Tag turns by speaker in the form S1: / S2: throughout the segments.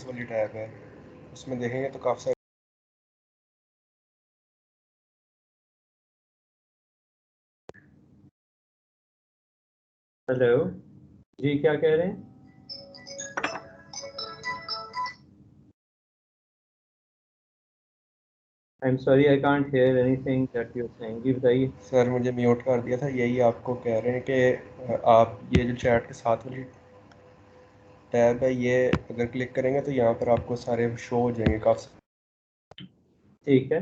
S1: वाली टैब है, उसमें देखेंगे तो काफ़ी सारे।
S2: हेलो जी, क्या कह रहे हैं? I am sorry, I can't hear anything that you are saying. जी बताइए।
S1: सर मुझे म्यूट कर दिया था, यही आपको कह रहे हैं कि आप ये जो चैट के साथ वाली टैब है, ये अगर क्लिक करेंगे तो यहाँ पर आपको सारे शो हो जाएंगे काफ़ी।
S2: ठीक है।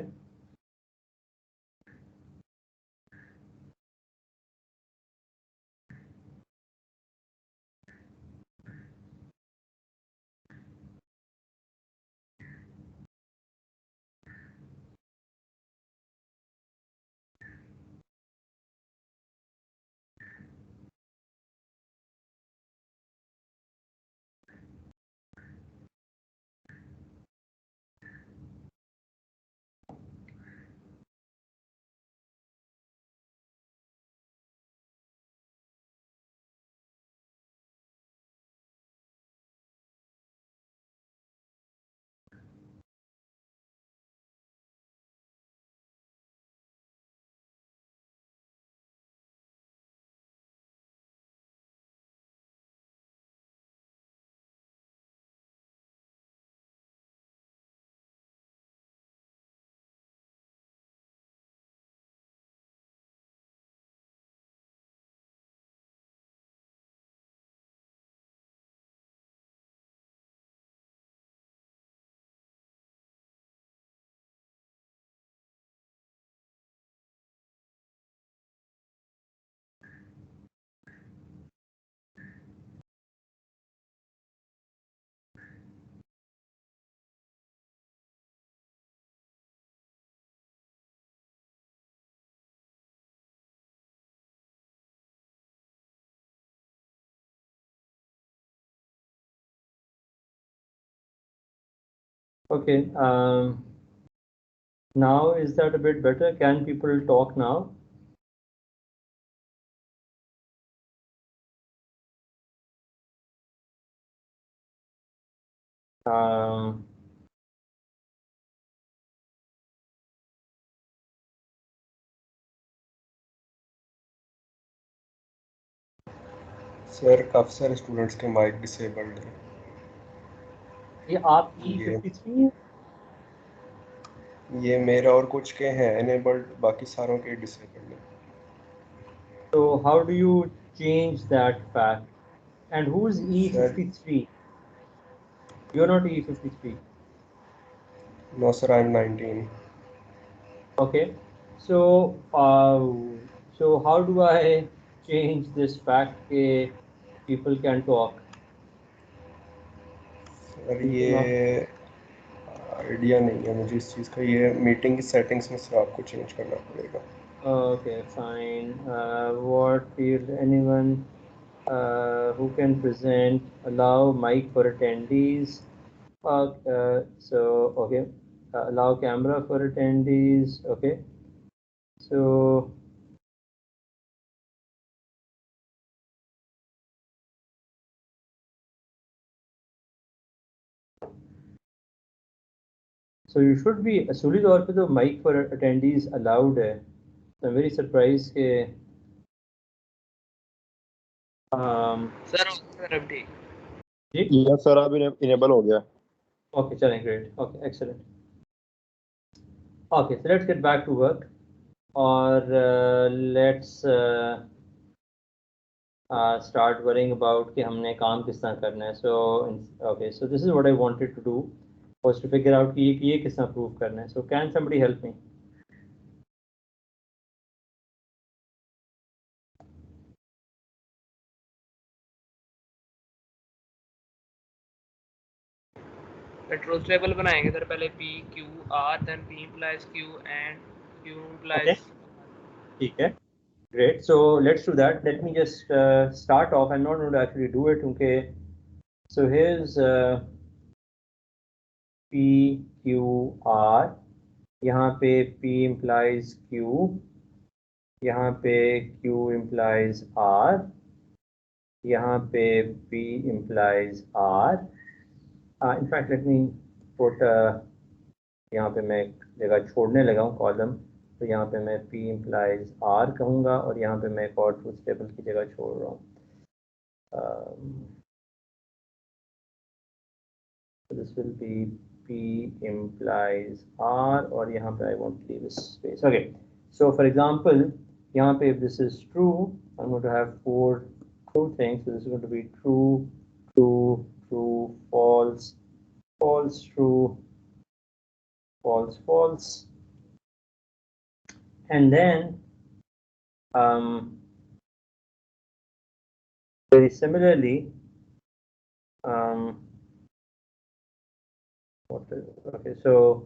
S2: Okay. Now is that a bit better? Can people talk now?
S1: Sir काफ़ी सारे स्टूडेंट्स के माइक डिसेबल्ड हैं।
S2: ये आप E53 है?
S1: ये मेरा और कुछ के हैं एनेबल्ड, बाकी सारों के डिसेबल्ड हैं।
S2: So how do you change that fact? And who's
S1: sir
S2: E53? You're not E53.
S1: No sir, I am 19।
S2: Okay. So so how do I change this fact that people can talk?
S1: Sir
S2: People
S1: ये
S2: not.
S1: Idea नहीं है मुझे इस चीज़ का, ये meeting की settings में से आपको चेंज करना पड़ेगा।
S2: Okay, fine. What field anyone who can present, allow mic for attendees. So okay, allow camera for attendees. Okay, so you should be असली तौर पे तो mic for attendees allowed है. So I'm very surprised के
S3: sir अब ठीक।
S2: जी.
S4: Yes sir, अब enable हो गया।
S2: Okay, चलें, great. Okay, excellent. Okay, so let's get back to work, or let's start worrying about कि हमने काम किस तरह करना है. So okay, so this is what I wanted to do, was to figure out कि ये किस तरह prove करना है. So can somebody help me?
S3: Truth table बनाएंगे सर, पहले P Q R, then P implies Q and Q implies
S2: Okay, ठीक है. Great. So let's do that. Let me just start off. I'm not going to actually do it. Okay. So here's P Q R. यहाँ पे P implies Q. यहाँ पे Q implies R. यहाँ पे P implies R. In fact, let me put यहाँ पे मैं एक जगह छोड़ने लगा हूँ कॉलम, तो यहाँ पे मैं P implies R कहूँगा और यहाँ पे मैं एक और ट्रूथ टेबल की जगह छोड़ रहा हूँ. So this will be P implies R, और यहाँ पे I want to leave a space. Okay, so for example, यहाँ पे if this is true, I'm going to have 4 true things. So this is going to be true, true, true, false, false, true, false, false, and then very similarly, okay, so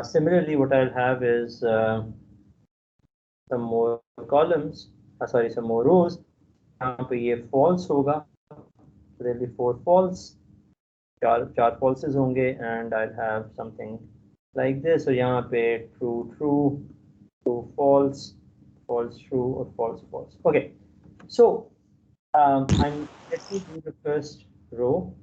S2: similarly what I'll have is some more columns, sorry, some more rows. यहाँ पे ये false होगा, so there'll be 4 false, चार falses होंगे, and I'll have something like this. So यहाँ पे true, true, true, false, false, true, or false, false. Okay, so let me do the first row,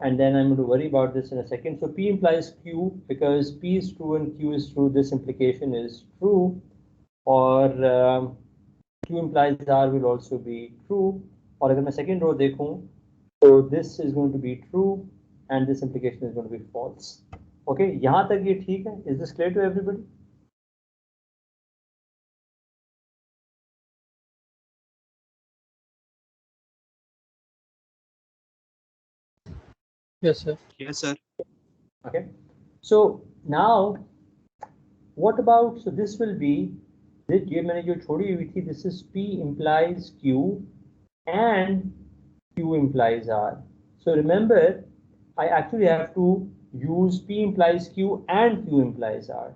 S2: and then I'm going to worry about this in a second. So P implies Q, because P is true and Q is true, this implication is true, or Q implies R will also be true. और अगर मैं second row देखूं, so this is going to be true and this implication is going to be false. Okay, यहाँ तक ये ठीक है? Is this clear to everybody?
S3: Yes, sir.
S1: Yes, sir.
S2: Okay, so now what about, so this will be, ये मैंने जो छोड़ी हुई थी, this is P implies Q and Q implies R. So remember, I actually have to use P implies Q and Q implies R.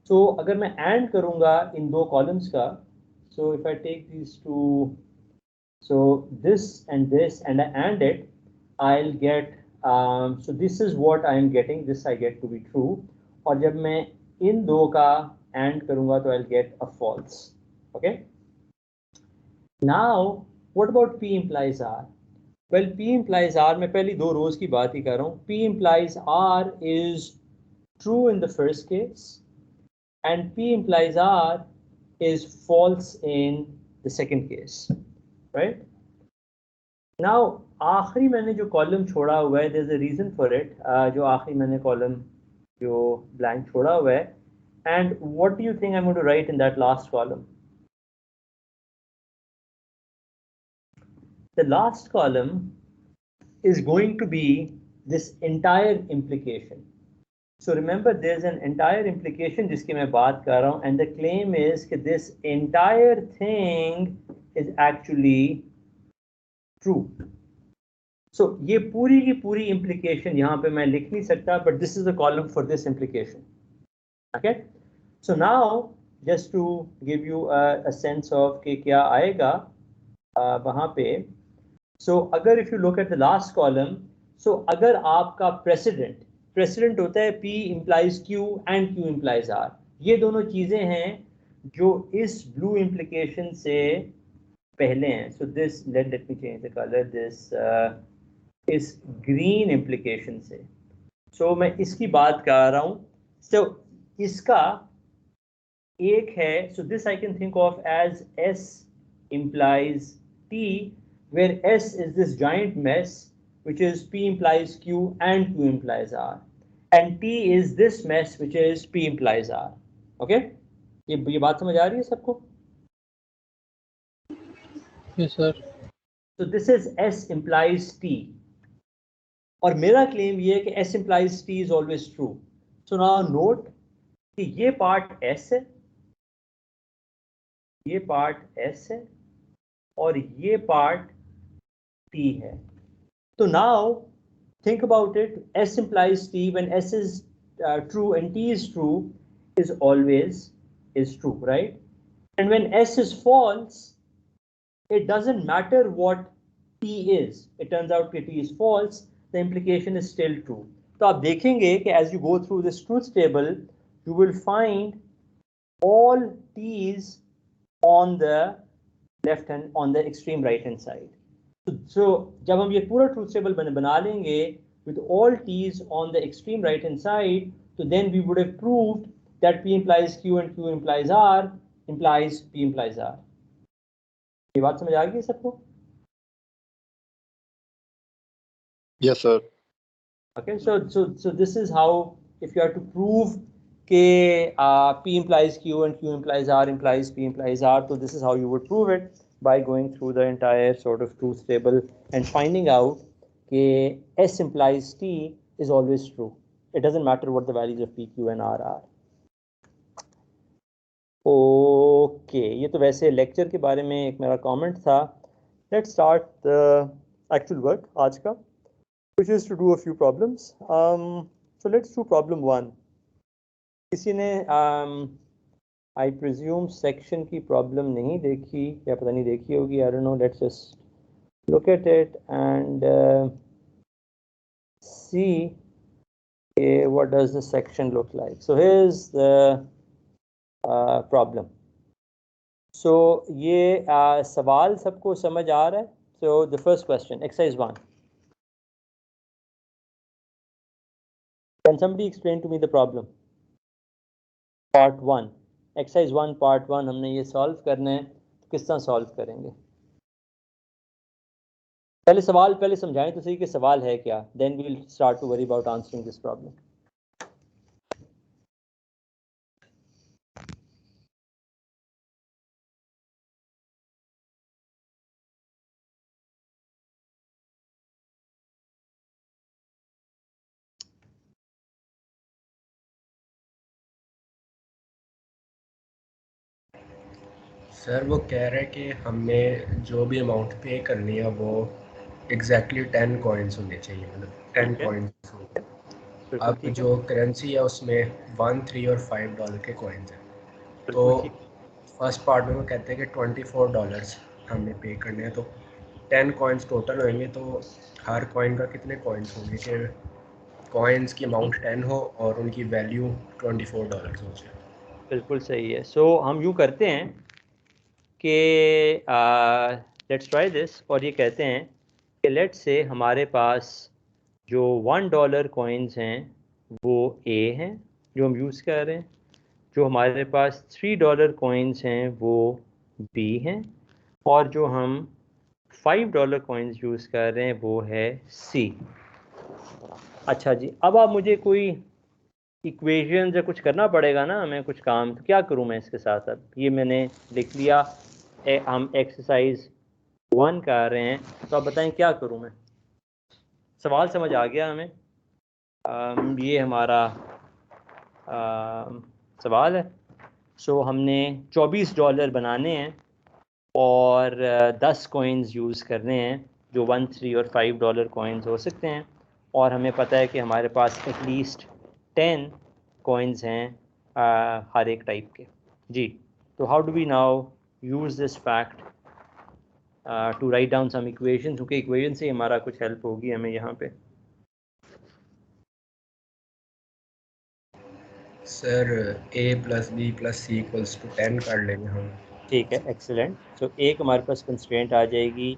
S2: So अगर मैं AND करूँगा इन दो columns का, so if I take these two, so this and I AND it, I'll get, so this is what I am getting, this I get to be true. और जब मैं इन दो का AND करूँगा तो I'll get a false. Okay. Now, what about P implies R? Well, P implies R, मैं पहली दो rows की बात ही कर रहा हूँ. P implies R is true in the first case, and P implies R is false in the second case, right? Now, आखिरी मैंने जो column छोड़ा हुआ है, there's a reason for it. जो आखिरी मैंने column जो blank छोड़ा हुआ है, and what do you think I'm going to write in that last column? The last column is going to be this entire implication. So remember, there's an entire implication जिसकी मैं बात कर रहा हूँ, and the claim is that this entire thing is actually true. So ये पूरी की पूरी implication यहाँ पे मैं लिख नहीं सकता, but this is the column for this implication. Okay. So now just to give you a sense of कि क्या आएगा वहाँ पे. So अगर if you look at the last column, so अगर आपका precedent होता है P implies Q and Q implies R. ये दोनों चीजें हैं जो इस blue implication से पहले हैं. So this, let me change the color. This is green implication से. So मैं इसकी बात कर रहा हूँ. So इसका एक है. So this I can think of as S implies T, where S is this giant mess, which is P implies Q and Q implies R, and T is this mess, which is P implies R. Okay, ये बात समझ आ रही है सबको?
S3: Yes, sir.
S2: So this is S implies T, और मेरा claim ये है कि S implies T is always true. So now note कि ये part S है, ये part S है, और ये part T है. So now think about it. S implies T. When S is true and T is true, is always is true, right? And when S is false, it doesn't matter what T is. It turns out that T is false. The implication is still true. So आप देखेंगे कि as you go through this truth table, you will find all T's on the left hand, on the extreme right hand side. So जब हम ये पूरा truth table बना लेंगे, with all t's on the extreme right hand side, so then we would have proved that P implies Q and Q implies R implies P implies R. ये बात समझ आ गई सबको?
S4: Yes, sir.
S2: Okay, so this is how, if you have to prove K P implies Q and Q implies R implies P implies R, so this is how you would prove it, by going through the entire sort of truth table and finding out K S implies T is always true. It doesn't matter what the values of P, Q and R are. Okay ये तो वैसे lecture के बारे में एक मेरा comment था. Let's start the actual work आज का, which is to do a few problems. So let's do problem 1. किसी ने I presume section की problem नहीं देखी या पता नहीं देखी होगी, I don't know. Let's just look at it and see what does the section look like. So here's the problem. So ये सवाल सबको समझ आ रहा है? So the first question, exercise 1. Can somebody explain to me the problem? Part 1, exercise 1 part 1 हमने ये solve करना है, तो किस तरह solve करेंगे? पहले सवाल पहले समझाएं तो सही कि सवाल है क्या, then we'll start to worry about answering this problem.
S1: Sir वो कह रहे हैं कि हमने जो भी अमाउंट पे करनी है वो एग्जैक्टली 10 कॉइन्स होने चाहिए, मतलब 10 कॉइन्स होंगे. अब जो करेंसी है उसमें 1, 3 और $5 के कॉइन्स हैं. तो फर्स्ट पार्ट में वो कहते हैं कि $24 हमने पे करने हैं, तो 10 कॉइन्स टोटल होंगे. तो हर कॉइन का कितने कॉइन्स होंगे कि कॉइन्स की अमाउंट 10 हो और उनकी वैल्यू $24 हो जाए?
S2: बिल्कुल सही है. सो हम यूँ करते हैं कि लेट्स ट्राई दिस, और ये कहते हैं कि लेट्स से हमारे पास जो $1 कॉइन्स हैं वो A हैं जो हम यूज़ कर रहे हैं, जो हमारे पास $3 कॉइन्स हैं वो B हैं, और जो हम $5 कॉइन्स यूज़ कर रहे हैं वो है C. अच्छा जी, अब आप मुझे कोई इक्वेशन या कुछ करना पड़ेगा ना, हमें कुछ काम, तो क्या करूं मैं इसके साथ? अब ये मैंने लिख लिया, हम एक्सरसाइज 1 कर रहे हैं, तो आप बताएं क्या करूं मैं? सवाल समझ आ गया हमें? ये हमारा सवाल है. सो हमने $24 बनाने हैं और 10 कॉइन्स यूज़ करने हैं जो 1, 3 और $5 कॉइन्स हो सकते हैं, और हमें पता है कि हमारे पास एटलीस्ट 10 कॉइन्स हैं हर एक टाइप के जी. तो how do we now use this fact to write down some equation, क्योंकि इक्वेशन से हमारा कुछ हेल्प होगी हमें यहाँ पे.
S1: सर A + B + C = 10 कर लेंगे हम.
S2: ठीक है, एक्सीलेंट. सो एक हमारे पास कंस्ट्रेंट आ जाएगी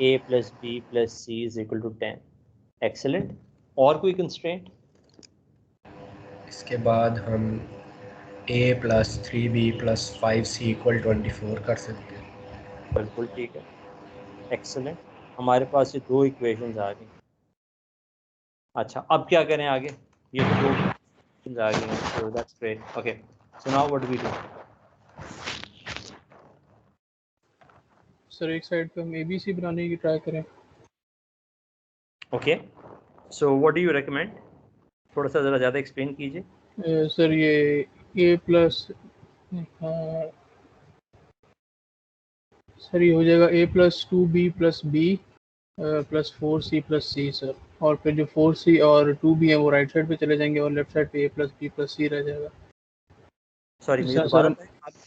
S2: A + B + C = 10. एक्सीलेंट. और कोई कंस्ट्रेंट?
S1: इसके बाद हम A + 3B + 5C = 24 कर सकते हैं.
S2: बिल्कुल ठीक है, एक्सीलेंट. हमारे पास ये दो इक्वेशंस आ गई. अच्छा, अब क्या करें आगे? ये तो दो इक्वेशंस आ गई हैं, so that's great. Okay, so now what do we do?
S3: Sir एक साइड पे हम ABC बनाने की ट्राई करें.
S2: Okay, so what do you recommend? थोड़ा सा ज़रा ज़्यादा एक्सप्लेन कीजिए.
S3: सर ये A प्लस सर ये हो जाएगा A + 2B + B + 4C + C sir, और फिर जो 4C और 2B है वो राइट साइड पे चले जाएंगे और लेफ्ट साइड पे A + B + C रह जाएगा.
S2: सॉरी, मुझे
S3: सर
S2: दोबारा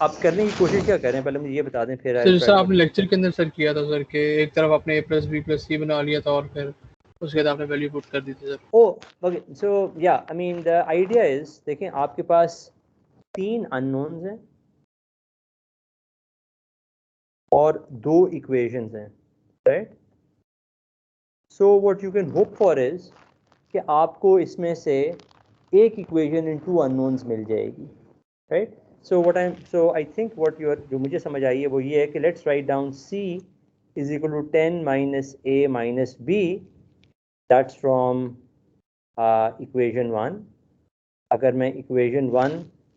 S2: आप करने की कोशिश क्या कर रहे हैं, पहले मुझे ये बता दें, फिर
S3: सर आपने लेक्चर के अंदर सर किया था सर कि एक तरफ आपने A + B + C बना लिया था और फिर उसके बाद आपने वैल्यू पुट कर दी थी सर.
S2: ओके, सो या I mean the idea is, देखें आपके पास 3 अननोन्स हैं और 2 इक्वेशंस हैं, right? So what you can hope for is कि आपको इसमें से एक इक्वेशन इन टू अननोन्स मिल जाएगी, right? So I think what जो मुझे समझ आई है वो ये है कि let's write down c is equal to 10 minus a minus b, that's from equation 1. अगर मैं इक्वेशन 1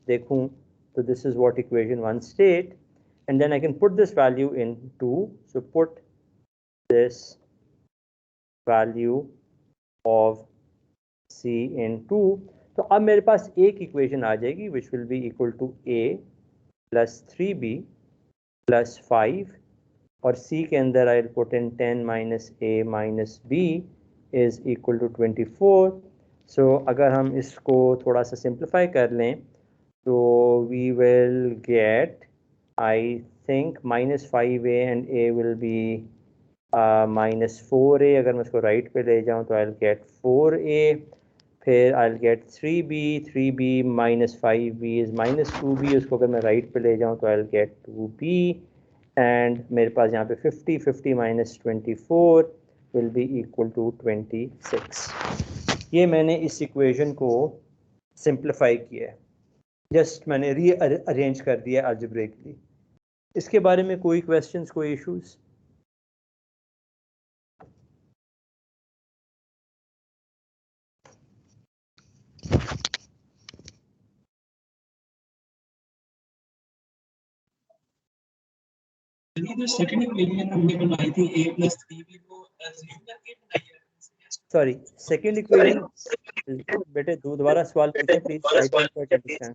S2: देखूं तो this is what equation 1 state, and then I can put this value in 2. So put this value of c in 2. तो अब मेरे पास एक equation आ जाएगी which will be equal to a plus 3b plus 5, और c के अंदर I'll put in 10 minus a minus b is equal to 24. So अगर हम इसको थोड़ा सा सिंप्लीफाई कर लें तो we will get, I think, minus 5a and a will be minus 4a. अगर मैं इसको राइट पे ले जाऊँ तो I'll get 4a, फिर I'll get 3b minus 5b is minus 2b. उसको अगर मैं राइट पे ले जाऊँ तो I'll get 2b, and मेरे पास यहाँ पे 50 minus 24 will be equal to 26. ये मैंने इस इक्वेशन को सिंप्लीफाई किया है, जस्ट मैंने री अरेंज कर दिया अलजेब्रिकली. इसके बारे में कोई क्वेश्चंस, कोई इश्यूज?
S5: सेकंड इक्वेशन हमने बनाई थी a plus 3b को assume करके बनाई है.
S2: सॉरी, सेकंड इक्वेशन, बेटे दोबारा सवाल पूछें please. I don't quite understand.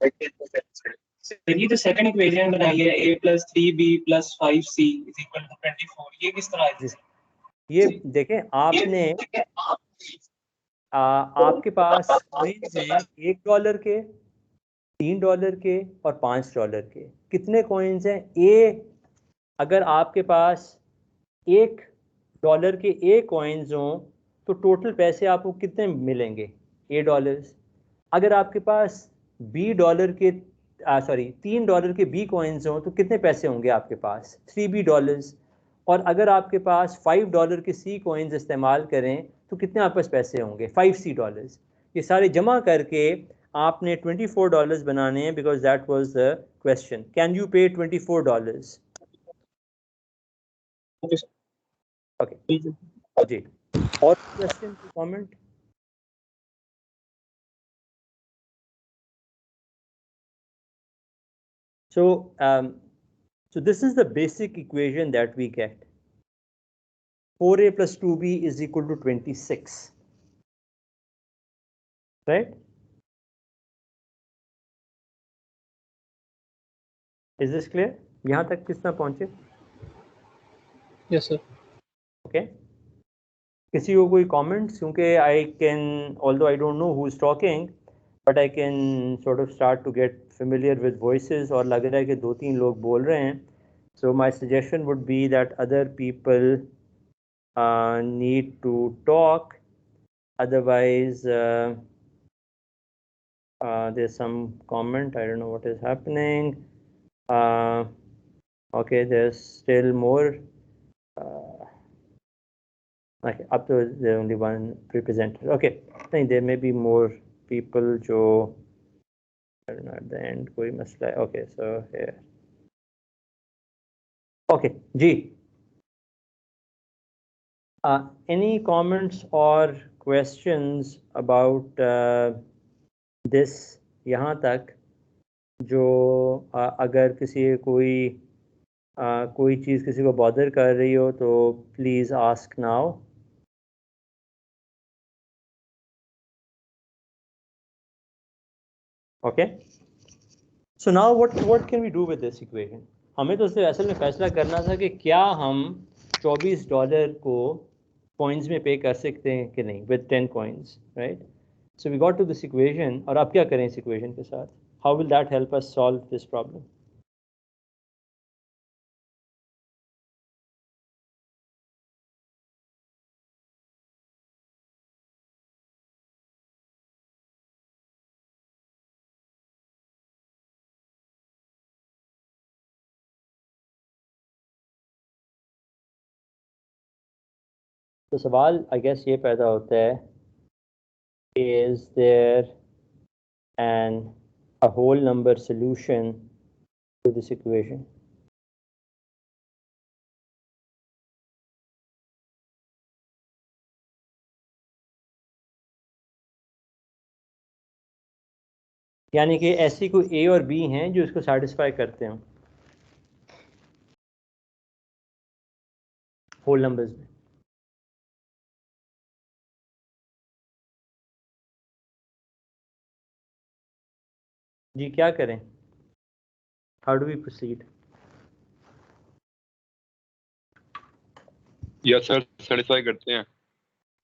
S5: ये जो सेकंड इक्वेशन बनाई है a plus 3b plus 5c is equal to 24, ये किस तरह आई थी?
S2: ये देखें, आपने आपके पास कॉइन्स हैं $1 के, $3 के और $5 के. कितने कॉइन्स हैं? अगर आपके पास $1 के ए कॉइन्स हों तो टोटल पैसे आपको कितने मिलेंगे? $8. अगर आपके पास $3 के बी कॉइन्स हों तो कितने पैसे होंगे आपके पास? $3B. और अगर आपके पास $5 के सी कॉइन्स इस्तेमाल करें तो कितने आपके पास पैसे होंगे? $5C. ये सारे जमा करके आपने $24 बनाने हैं, because that was the question. Can you पे $24? ओके जी. और question, comment? So this is the basic equation that we get. 4a plus 2b is equal to 26, right? Is this clear? यहाँ तक कितना पहुँचे?
S3: Yes, sir.
S2: Okay. किसी को कोई comments? क्योंकि I can, although I don't know who's talking, but I can sort of start to get familiar with voices, और लग रहा है कि 2-3 लोग बोल रहे हैं. So my suggestion would be that other people need to talk, otherwise there's some comment, I don't know what is happening. Okay, there's still more. Okay, up to the only one representative. Okay, I think there may be more people jo, I don't know, at the end koi masla hai. Okay, so here. Okay, G. Any comments or questions about this यहाँ तक? जो अगर किसी कोई चीज़ किसी को bother कर रही हो तो please ask now. Okay, so now what can we do with this equation? हमें तो उससे असल में फैसला करना था कि क्या हम $24 को कॉइन्स में पे कर सकते हैं कि नहीं with 10 coins, right? So we got to this equation, और अब क्या करें इस इक्वेशन के साथ? How will that help us solve this problem? तो सवाल आई गेस ये पैदा होता है is there a whole number solution to this equation? यानी कि ऐसी कोई ए और बी हैं जो इसको सेटिस्फाई करते हैं होल नंबर्स में। जी क्या करें? How do we proceed?
S4: Yes sir, satisfy करते हैं।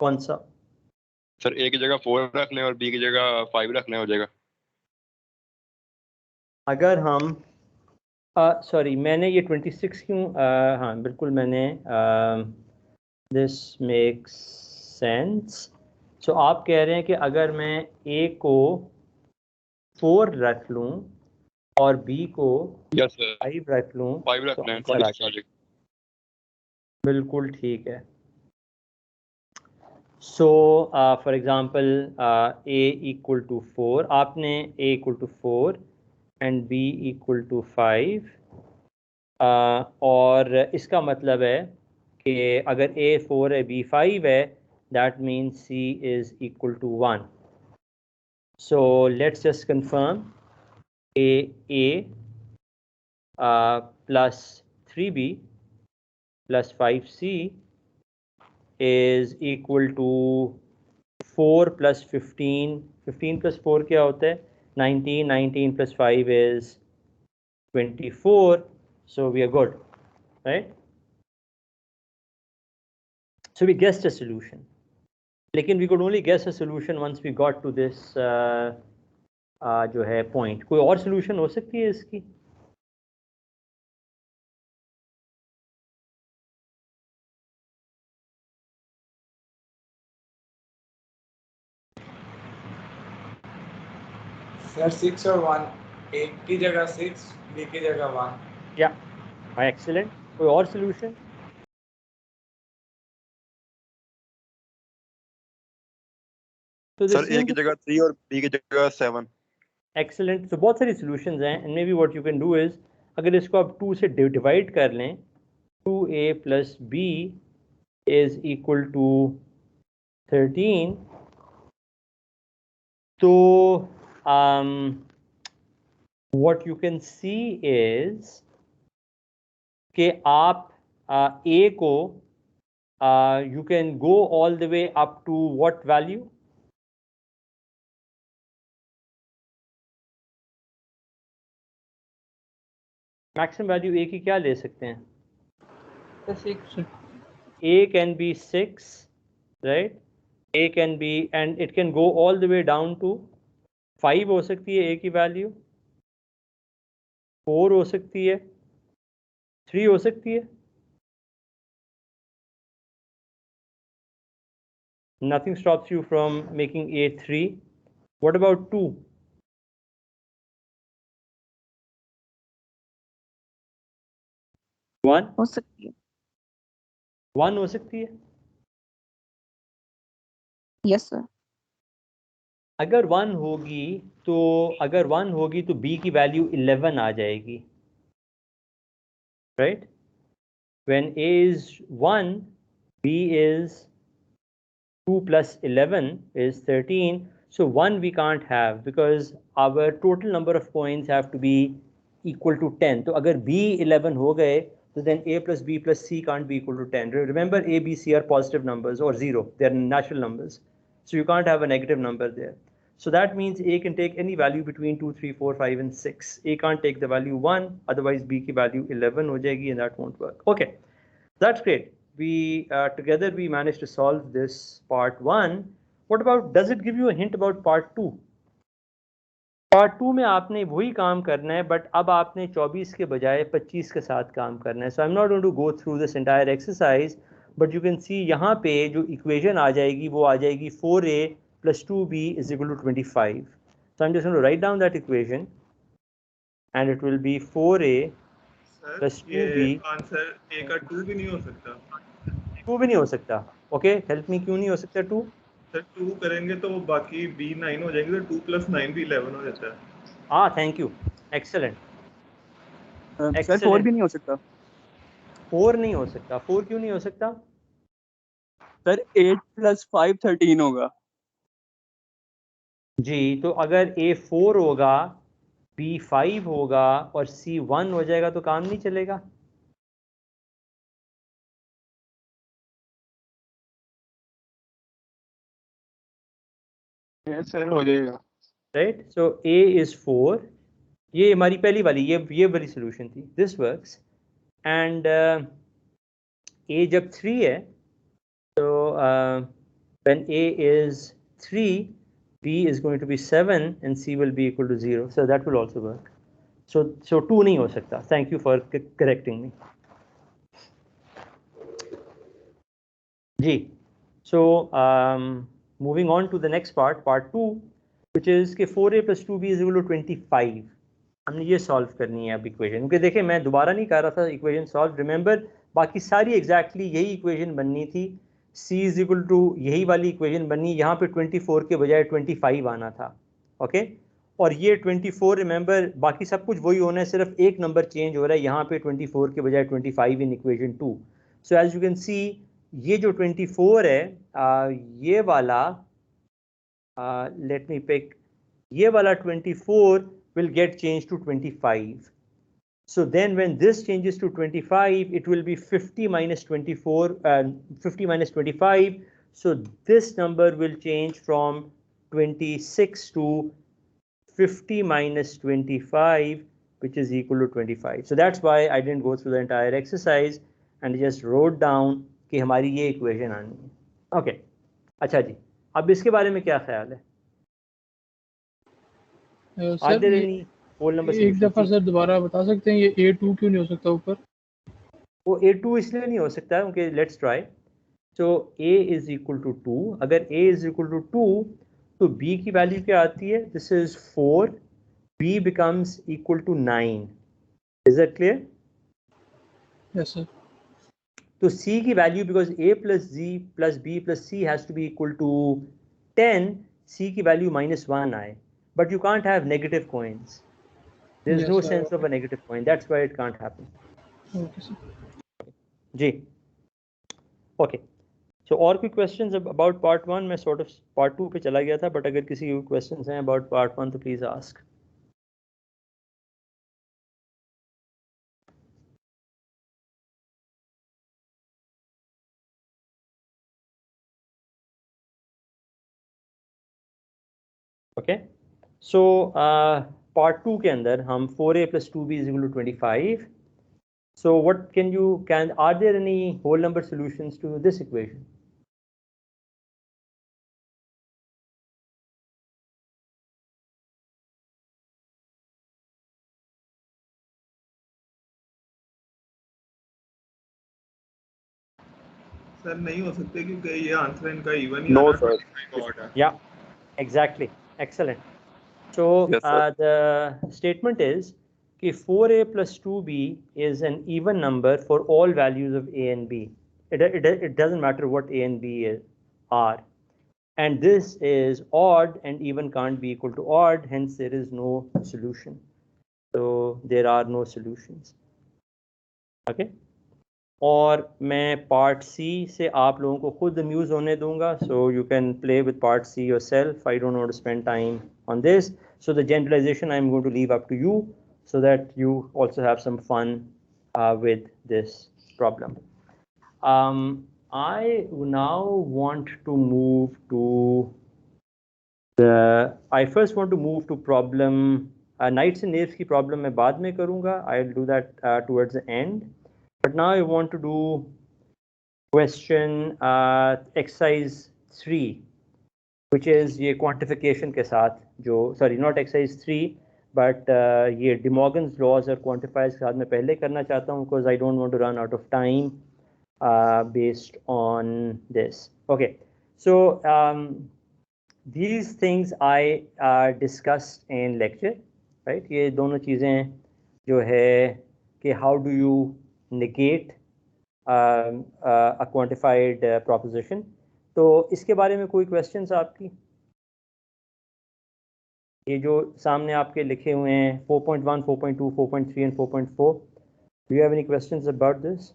S2: कौन सा?
S4: सर ए की जगह 4 रख लें और बी की जगह 5 रख लें, हो जाएगा।
S2: अगर हम सॉरी मैंने ये 26 क्यों हाँ बिल्कुल मैंने दिस मेक्स सेंस। सो आप कह रहे हैं कि अगर मैं ए को 4 रख लूं और बी को
S4: यस सर,
S2: 5 रख लूं
S4: 5 रख
S2: तो
S4: लें,
S2: आंसर आ
S4: 26 आ
S2: जाए।
S4: जाएगा।
S2: बिल्कुल ठीक है। So for example A equal to 4, आपने A equal to 4 and B equal to 5 और इसका मतलब है कि अगर ए 4 है बी 5 है, that means C is equal to 1। So let's just confirm A plus 3b plus 5c is equal to 4 plus 15. 15 plus 4 क्या होता है? 19. 19 plus 5 is 24. So we are good, right? So we guessed a solution. लेकिन we could only guess a solution once we got to this जो है point. कोई और solution हो सकती है इसकी?
S6: सर 6 और 1, ए की जगह 6, बी की जगह 1।
S2: या एक्सीलेंट। कोई और solution? तो
S4: सर ए की जगह 3 और बी की जगह 7।
S2: एक्सेलेंट। तो बहुत सारी सॉल्यूशंस हैं and maybe what you can do is, अगर इसको आप 2 से डिवाइड कर लें, 2a plus b is equal to 13, तो what you can see is कि आप a को you can go all the way up to what value? Maximum value a की क्या ले सकते हैं? A can be 6, right? A can be, and it can go all the way down to 5 हो सकती है a की वैल्यू, 4 हो सकती है, 3 हो सकती है। Nothing stops you from making a 3. What about 2? One
S7: हो सकती है।
S2: 1 हो सकती है।
S7: Yes sir.
S2: अगर 1 होगी तो b की वैल्यू 11 आ जाएगी, right? When a is 1, b is 2 plus 11 is 13. So 1 we can't have because our total number of points have to be equal to 10. So अगर b 11 हो गए, so then a plus b plus c can't be equal to 10. Remember, a, b, c are positive numbers or 0. They're natural numbers. So you can't have a negative number there. So that means a can take any value between 2, 3, 4, 5 and 6. A can't take the value 1, otherwise b की value 11 हो जाएगी and that won't work. Okay, that's great. We together we managed to solve this part 1. What about, does it give you a hint about part 2? Part 2 में आपने वही काम करना है, but अब आपने 24 के बजाय 25 के साथ काम करना है। So I am not going to go through this entire exercise, but you can see यहाँ पे जो इक्वेशन आ जाएगी वो आ जाएगी 4a plus 2b is equal to 25. So I'm just going to write down that equation and it will be 4a plus 2b.
S6: Answer a का 2 भी नहीं हो सकता।
S2: 2 भी नहीं हो सकता। ओके, हेल्प मी, क्यों नहीं हो सकता 2?
S8: सर 2 करेंगे तो बाकी b 9 हो जाएंगे, तो 2 + 9 भी 11 हो जाता है।
S2: हाँ, थैंक यू, एक्सेलेंट।
S9: सर 4 भी नहीं हो सकता?
S2: 4 नहीं हो सकता? 4 क्यों नहीं हो सकता?
S9: सर 8 + 5 13 होगा।
S2: जी, तो अगर A 4 होगा, B 5 होगा और C 1 हो जाएगा तो काम नहीं चलेगा।
S3: यस सर, हो जाएगा।
S2: राइट, सो A is 4, ये हमारी पहली वाली, ये वाली सोल्यूशन थी, दिस वर्क्स। एंड A जब 3 है तो when A is 3, B is going to be 7 and C will be equal to 0, so that will also work. So 2 नहीं हो सकता. Thank you for correcting me. Ji, so moving on to the next part 2, which is कि 4A + 2B is equal to 25. हमने ये solve करनी है अब equation, क्योंकि देखिए मैं दोबारा नहीं कर रहा था इक्वेशन सॉल्व, रिमेंबर बाकी सारी एग्जैक्टली यही इक्वेशन बननी थी, C इज इक्वल टू यही वाली इक्वेशन बननी, यहाँ पे 24 के बजाय 25 आना था, ओके। और ये 24 रिमेंबर बाकी सब कुछ वही होना है, सिर्फ एक नंबर चेंज हो रहा है, यहाँ पे 24 के बजाय 25 in equation 2। So as you can see ये जो 24 है ये वाला लेट मी पिक, ये वाला 24 will get changed to 25. So then when this changes to 25, it will be 50 minus 24, 50 minus 25. So this number will change from 26 to 50 minus 25, which is equal to 25. So that's why I didn't go through the entire exercise and just wrote down कि हमारी ये equation आनी है. Okay. अच्छा जी, अब इसके बारे में क्या ख्याल है?
S3: सर एक दफा सर दोबारा बता सकते हैं ये A2 क्यों नहीं हो सकता ऊपर?
S2: वो A2 इसलिए नहीं हो सकता है क्योंकि let's try, so A is equal to 2, अगर A इज इक्वल टू 2 तो B की वैल्यू क्या आती है? This is 4, B becomes equal to 9, is that clear?
S3: Yes sir.
S2: तो C की value, because A + Z + B + C has to be equal to 10, C की value -1 आए, but you can't have negative coins. There is no sense of a negative coin. That's why it can't happen.
S3: Okay, sir.
S2: Ji, okay. So और कोई questions about part 1? मैं sort of part 2 पे चला गया था, but अगर किसी को questions हैं about part 1 तो please ask. Okay. So part 2 के अंदर हम 4A + 2B is equal to 25. So what are there any whole number solutions to this equation?
S8: Sir नहीं हो सकते क्योंकि ये आंसर इनका इवन ही आना है।
S2: Yeah, exactly, excellent. So
S9: Yes,
S2: the statement is कि 4A + 2B is an even number for all values of A and B. It doesn't matter what A and B are. And this is odd, and even can't be equal to odd, hence there is no solution. So there are no solutions. Okay. और मैं part सी से आप लोगों को खुद amuse होने दूंगा, so you can play with part C yourself. I don't want to spend time on this, so the generalisation I am going to leave up to you so that you also have some fun with this problem. I now want to move to I first want to move to problem nights and nails की problem मैं बाद में करूँगा. I'll do that towards the end. But now I want to do question exercise 3, which is ये quantification के साथ जो, sorry not exercise 3, but ये De Morgan's laws और quantifiers के साथ मैं पहले करना चाहता हूँ because I don't want to run out of time based on this. Okay, so these things I discussed in lecture, right? ये दोनों चीज़ें जो है कि how do you negate a quantified proposition. तो इसके बारे में कोई क्वेश्चंस आपकी? ये जो सामने आपके लिखे हुए हैं 4.1, 4.2, 4.3 and 4.4, do you have any questions about this?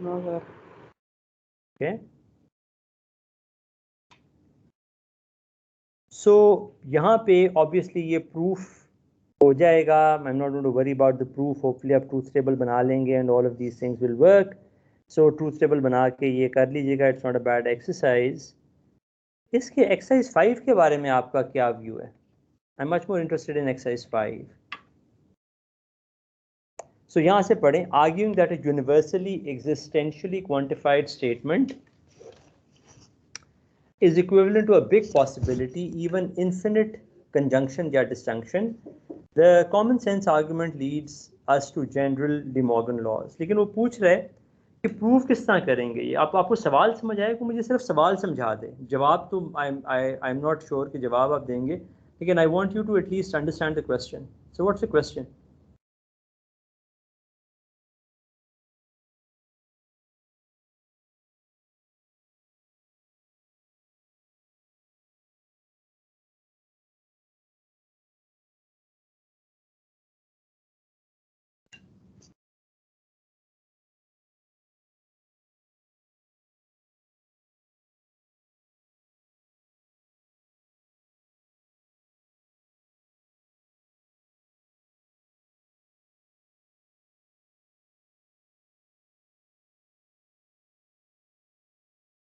S7: No, sir.
S2: Okay. So यहाँ पे obviously ये proof हो जाएगा. I'm not going to worry about the proof. Hopefully आप truth table बना लेंगे and all of these things will work. So truth table बना के ये कर लीजिएगा. It's not a bad exercise. इसके exercise 5 के बारे में आपका क्या view है? I'm much more interested in exercise 5. So यहाँ से पढ़ें. Arguing that a universally existentially quantified statement is equivalent to a big possibility, even infinite conjunction या disjunction. The common sense argument leads us to general De Morgan laws. लेकिन वो पूछ रहे कि proof किस तरह करेंगे ये? आपको सवाल समझ आया कि मुझे सिर्फ सवाल समझा दें, जवाब तो आई एम नॉट श्योर कि जवाब आप देंगे, लेकिन I want you to at least understand the question. So what's the question?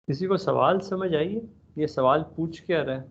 S2: किसी को सवाल समझ आई? ये सवाल पूछ क्या रहा है?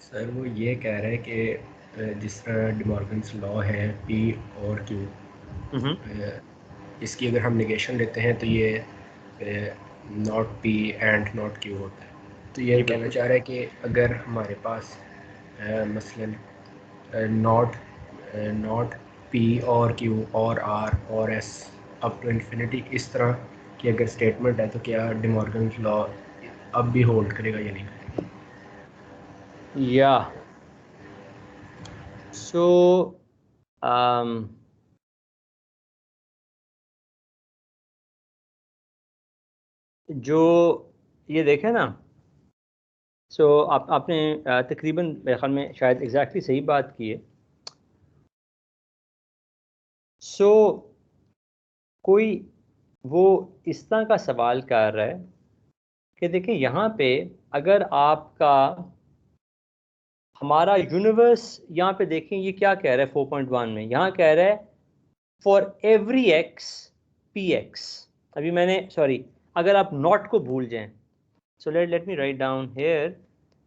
S1: सर वो ये कह रहे हैं कि जिस तरह डिमॉर्गन्स लॉ है पी और क्यू, इसकी अगर हम नेगेशन लेते हैं तो ये not P and not Q होता है. तो ये कहना चाह रहा है कि अगर हमारे पास मसलन नॉट पी और क्यू और आर और एस अप टू इन्फिनिटी इस तरह की अगर स्टेटमेंट है, तो क्या डिमॉर्गन्स लॉ अब भी होल्ड करेगा या नहीं करेगा?
S2: Yeah. So, जो ये देखें ना, सो आपने तकरीबन मेरे ख्याल में शायद एग्जैक्टली सही बात की है. सो कोई वो इस तरह का सवाल कर रहा है कि देखें यहाँ पे अगर आपका हमारा यूनिवर्स, यहाँ पे देखें ये क्या कह रहा है 4.1 में, यहाँ कह रहा है for every x P x. अभी मैंने सॉरी, अगर आप नॉट को भूल जाएं, so let me write down here,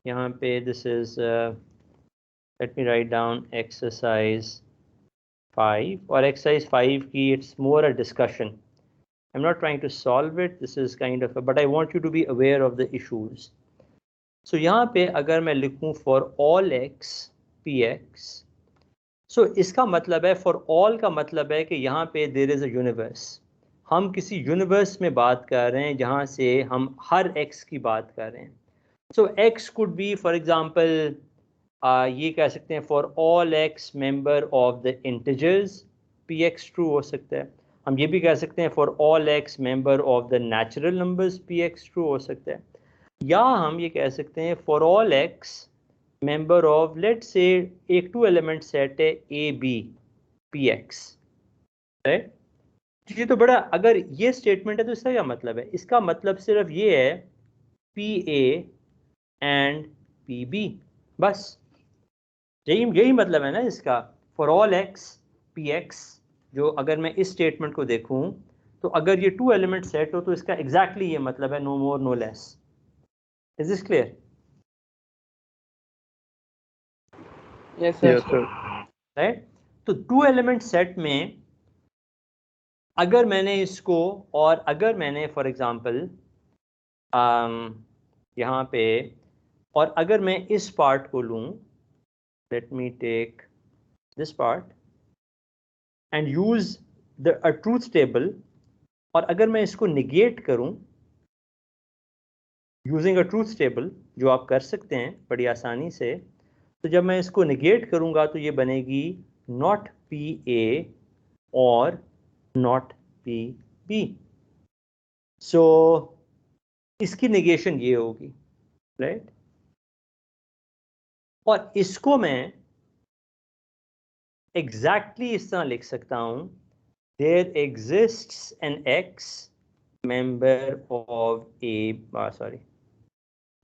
S2: यहाँ पे this is let me write down exercise 5. और एक्सरसाइज 5 की it's more a discussion. I'm not trying to solve it. This is kind of but I want you to be aware of the issues. So यहाँ पे अगर मैं लिखूँ for all x px, so इसका मतलब है for all का मतलब है कि यहाँ पे there is a universe. हम किसी यूनिवर्स में बात कर रहे हैं जहाँ से हम हर x की बात कर रहे हैं. So x could be for example ये कह सकते हैं for all x member of the integers px true हो सकता है. हम ये भी कह सकते हैं for all X member of the natural numbers P X true हो सकता है. या हम ये कह सकते हैं for all X member of let say एक 2 एलिमेंट सेट है A B P X, right. ये तो बड़ा, अगर ये स्टेटमेंट है तो इसका क्या मतलब है? इसका मतलब सिर्फ ये है P A and P B, बस यही मतलब है ना इसका. For all X P X, जो अगर मैं इस स्टेटमेंट को देखूं तो अगर ये 2 एलिमेंट सेट हो तो इसका एग्जैक्टली ये मतलब है, no more no less. Is this clear?
S3: Yes, sir.
S2: Right. तो 2 एलिमेंट सेट में अगर मैंने इसको, और अगर मैंने फॉर एग्जांपल यहाँ पे, और अगर मैं इस पार्ट को लूँ, let me take this part and use a truth table, और अगर मैं इसको निगेट करूँ यूजिंग अ ट्रूथ टेबल, जो आप कर सकते हैं बड़ी आसानी से, तो जब मैं इसको निगेट करूँगा तो ये बनेगी नॉट पी ए और नॉट पी बी। सो इसकी निगेशन ये होगी, राइट? और इसको मैं एग्जैक्टली इस तरह लिख सकता हूं, there exists an X member of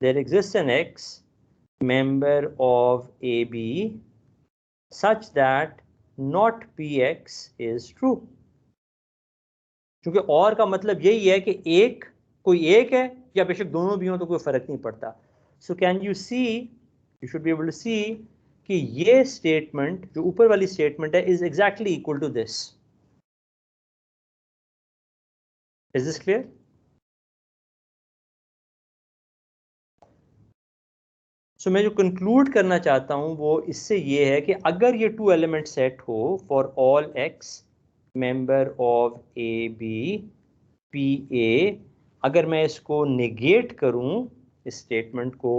S2: there exists an x member of AB such that not px is true। क्योंकि और का मतलब यही है कि एक कोई एक है या बेशक दोनों भी हो तो कोई फर्क नहीं पड़ता। So can you see, you should be able to see कि ये स्टेटमेंट जो ऊपर वाली स्टेटमेंट है is exactly equal to this. Is this clear? So मैं जो कंक्लूड करना चाहता हूं वो इससे ये है कि अगर ये 2 एलिमेंट सेट हो for all X member of A B P A, अगर मैं इसको नेगेट करूं इस स्टेटमेंट को,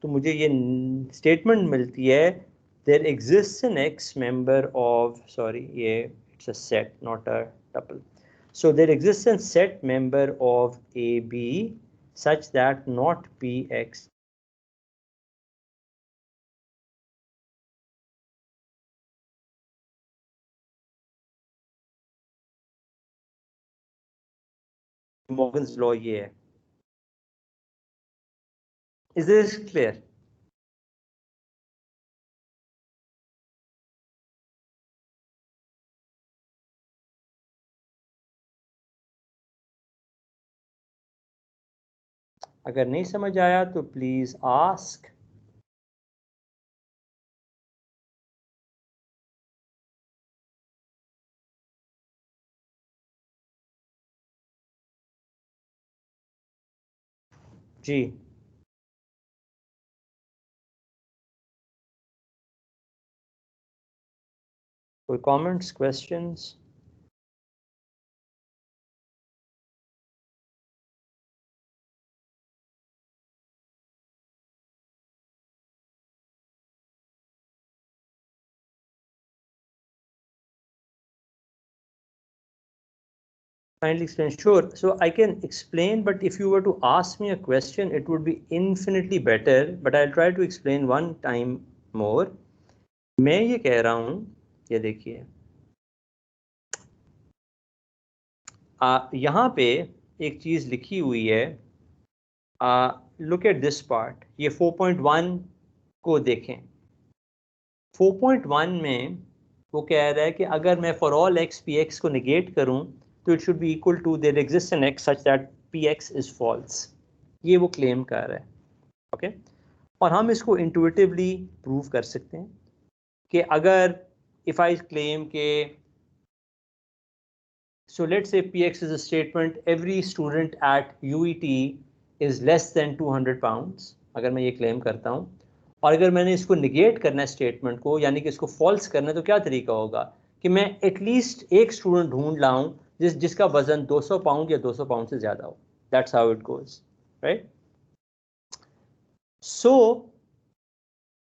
S2: तो मुझे ये स्टेटमेंट मिलती है there exists an x member of, sorry ये it's a set not a tuple, so there exists an set member of A B such that not P x Morgan's law ये है। Is this clear? अगर नहीं समझ आया तो please ask. जी कोई comments, questions? Kindly explain. Sure. So I can explain, but if you were to ask me a question, it would be infinitely better. But I'll try to explain one time more. मैं ये कह रहा हूँ, ये देखिए, यहाँ पे एक चीज़ लिखी हुई है। लुक एट दिस पार्ट, ये 4.1 को देखें। 4.1 में वो कह रहा है कि अगर मैं for all X P X को निगेट करूँ तो it should be equal to there exist an X such that P X is false. ये वो क्लेम कर रहा है, ओके? और हम इसको इंट्यूटिवली प्रूव कर सकते हैं कि अगर इफ आई क्लेम के so let's say px is a statement every student at UET is less than 200 pounds, अगर मैं ये क्लेम करता हूँ, और अगर मैंने इसको निगेट करना है स्टेटमेंट को, यानी कि इसको फॉल्स करना है, तो क्या तरीका होगा कि मैं एटलीस्ट एक स्टूडेंट ढूंढ लाऊं जिसका वजन 200 पाउंड या 200 पाउंड से ज्यादा हो। That's how it goes, right?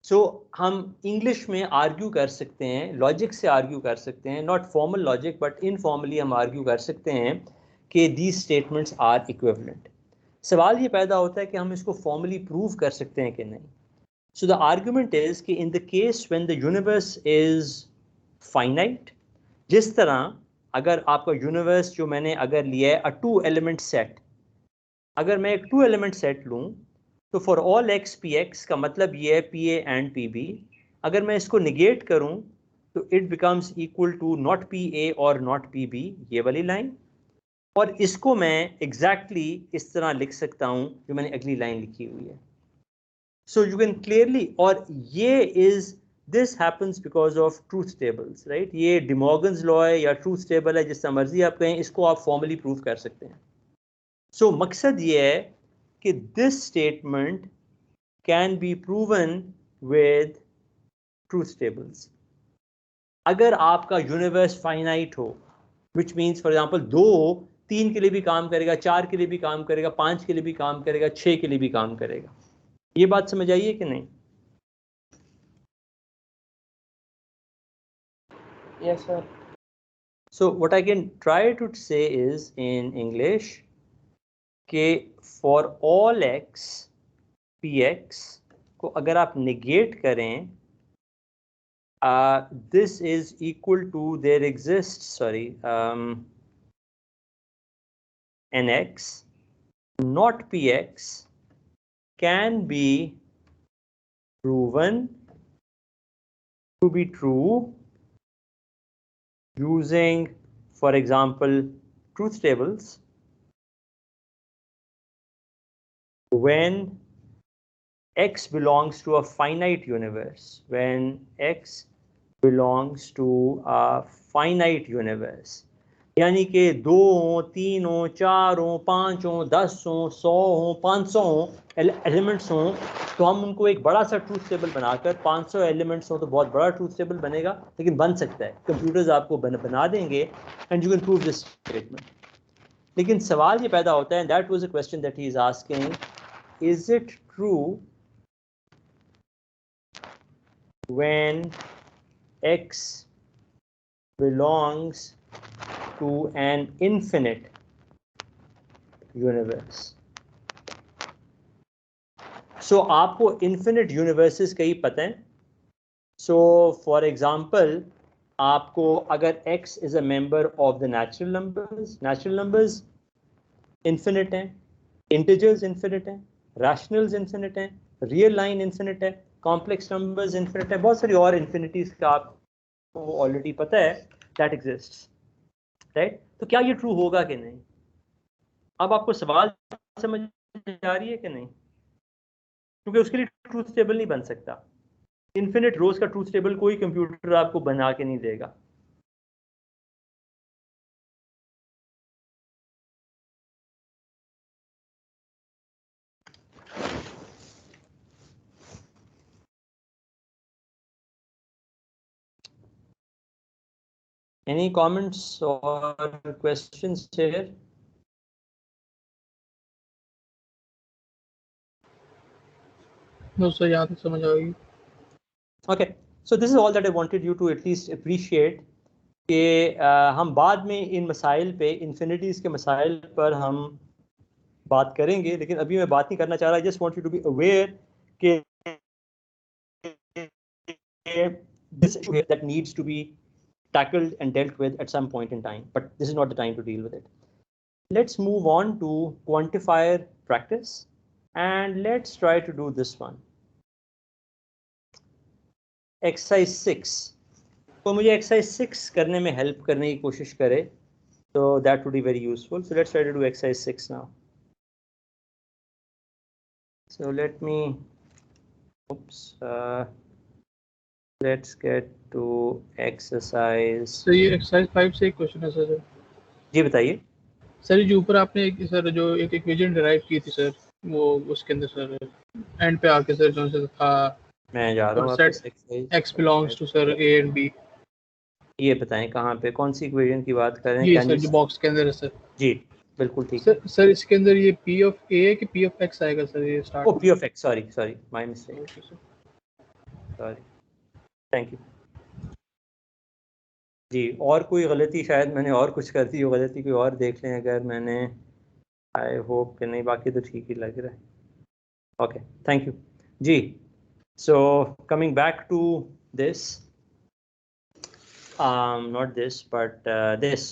S2: So हम इंग्लिश में आर्ग्यू कर सकते हैं, लॉजिक से आर्ग्यू कर सकते हैं, not formal logic but informally हम आर्ग्यू कर सकते हैं कि दीज स्टेटमेंट्स आर इक्विवेलेंट। सवाल ये पैदा होता है कि हम इसको फॉर्मली प्रूव कर सकते हैं कि नहीं। सो द आर्ग्यूमेंट इज कि in the case when the universe is finite, जिस तरह अगर आपका यूनिवर्स जो मैंने अगर लिया है अ 2 एलिमेंट सेट, अगर मैं एक 2 एलिमेंट सेट लूँ तो for all X P X का मतलब ये है P A and P B, अगर मैं इसको निगेट करूं तो it becomes equal to not P A और नॉट पी बी, ये वाली लाइन। और इसको मैं एग्जैक्टली इस तरह लिख सकता हूं जो मैंने अगली लाइन लिखी हुई है। सो यू कैन क्लियरली, और ये is This happens because of truth tables, right? ये De Morgan's law है या truth table है, जिस तरह मर्जी आप कहें, इसको आप formally prove कर सकते हैं. So मकसद ये है कि this statement can be proven with truth tables. अगर आपका यूनिवर्स फाइनाइट हो, which means for example 2 3 के लिए भी काम करेगा, 4 के लिए भी काम करेगा, 5 के लिए भी काम करेगा, 6 के लिए भी काम करेगा. ये बात समझ आई है कि नहीं?
S7: Yes, sir.
S2: So what I can try to say is in English कि for all x px को अगर आप negate करें, this is equal to there exists nx not px can be proven to be true using, for example, truth tables when x belongs to a finite universe. When x belongs to a finite universe, यानी कि 2 हो, 3 हो, 4 हो, 5 हो, 10 हो, 100 हो, 500 हो elements हो, तो हम उनको एक बड़ा सा ट्रूथ टेबल बनाकर, 500 एलिमेंट्स हो तो बहुत बड़ा ट्रूथ टेबल बनेगा, लेकिन बन सकता है, कंप्यूटर्स आपको बना देंगे and you can prove this statement. लेकिन सवाल ये पैदा होता है, that was a question that he is asking, is it true when x belongs to an infinite universe? So आपको infinite universes कई पता हैं. So for example, आपको अगर x is a member of the natural numbers infinite हैं, integers infinite हैं, rationals infinite हैं, real line infinite है, complex numbers infinite है, बहुत सारी और infinities का आपको already पता है that exists, right? तो क्या ये true होगा कि नहीं? अब आपको सवाल समझ आ रही है कि नहीं? क्योंकि उसके लिए ट्रूथ टेबल नहीं बन सकता. इन्फिनिट रोज का ट्रूथ टेबल कोई कंप्यूटर आपको बना के नहीं देगा. Any comments or questions here?
S3: No, sir, यहाँ तक समझ आ गई.
S2: Okay, so this is all that I wanted you to at least appreciate कि हम बाद में इन मसाइल पे, इन्फिनिटीज के मसाइल पर हम बात करेंगे, लेकिन अभी मैं बात नहीं करना चाह रहा. I just want you to be aware कि this issue that needs to be tackled and dealt with at some point in time, but this is not the time to deal with it. Let's move on to quantifier practice and let's try to do this one. Exercise 6. तो मुझे exercise 6 करने में help करने की कोशिश करे, so that would be very useful. So let's try to do exercise 6 now. So let me, let's get to exercise.
S3: Sir ये exercise 5 से एक क्वेश्चन है सर.
S2: जी बताइए.
S3: सर ये जो ऊपर आपने सर जो एक इक्वेशन डिराइव की थी सर, वो उसके अंदर सर एंड पे आके सर जो से था,
S2: मैं जा रहा हूँ
S3: set x belongs to sir a and b.
S2: ये बताएं कहाँ पे, कौन सी इक्वेशन की बात कर रहे हैं?
S3: ये सर जो बॉक्स के अंदर है सर.
S2: जी बिल्कुल ठीक
S3: है सर. इसके अंदर ये p of a है कि p of x आएगा सर? ये start.
S2: Oh p of x, sorry my mistake, sorry, thank you जी. और कोई गलती, शायद मैंने और कुछ कर दी हो, गलती कोई और देख लें अगर मैंने. आई होप कि नहीं, बाकी तो ठीक ही लग रहा है. ओके, थैंक यू जी. So coming back to this, not this but this.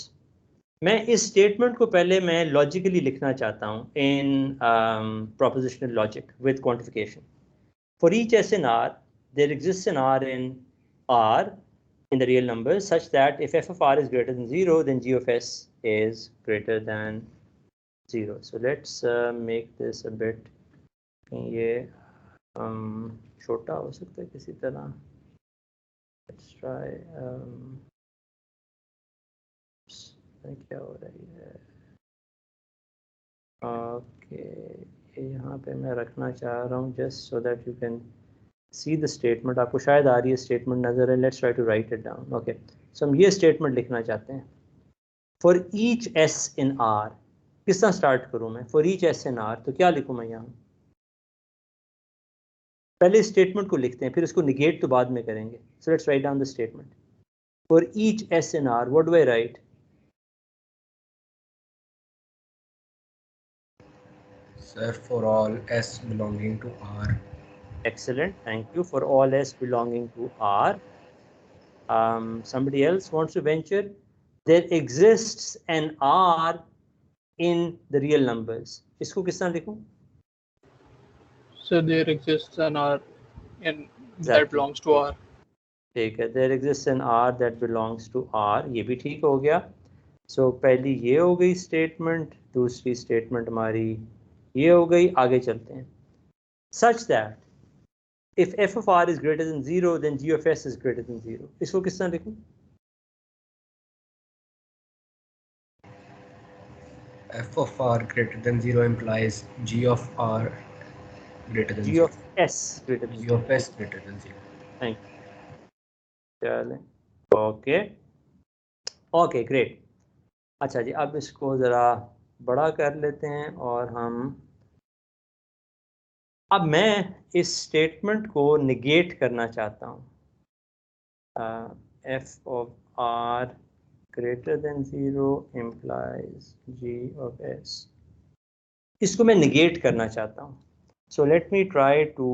S2: मैं इस स्टेटमेंट को पहले मैं लॉजिकली लिखना चाहता हूँ in propositional logic with quantification. For each S in R there exists an r in R in the real numbers such that if f of r is greater than 0, then g of s is greater than 0. So let's make this a bit, ये छोटा हो सकता है किसी तरह. let's try क्या हो रही है? ओके यहाँ पे मैं रखना चाह रहा हूँ just so that you can see the statement. आपको शायद आ रही है स्टेटमेंट नजर है। Let's try to write it down. Okay so हम ये स्टेटमेंट लिखना चाहते हैं for each S in R. किस तरह स्टार्ट करूँ मैं? For each S in R तो क्या लिखूँ मैं यहाँ? पहले स्टेटमेंट को लिखते हैं फिर इसको निगेट तो बाद में करेंगे। So let's write down the statement for each S in are. What do I right?
S1: Sir, for all S belonging to R.
S2: Excellent, thank you. For all S belonging to R. Somebody else wants to venture? There exists an R in the real numbers. इसको किस तरह लिखूं?
S3: So there exists an R in
S2: Exactly.
S3: that belongs to R.
S2: ठीक है, there exists an R that belongs to R. ये भी ठीक हो गया। So पहली ये हो गई स्टेटमेंट, दूसरी स्टेटमेंट हमारी ये हो गई। आगे चलते हैं। Such that if f of R is greater than 0 then g of s is greater than 0. इसको किस तरह लिखूं?
S1: F of R greater than 0 implies G of R greater than
S2: G
S1: 0.
S2: of s greater than 0.
S1: G of S greater than 0.
S2: Thank you. चलें, okay okay great. अच्छा जी, अब इसको ज़रा बड़ा कर लेते हैं और हम अब मैं इस स्टेटमेंट को निगेट करना चाहता हूँ। f of R greater than 0 implies G of S। इसको मैं निगेट करना चाहता हूँ। So let me try to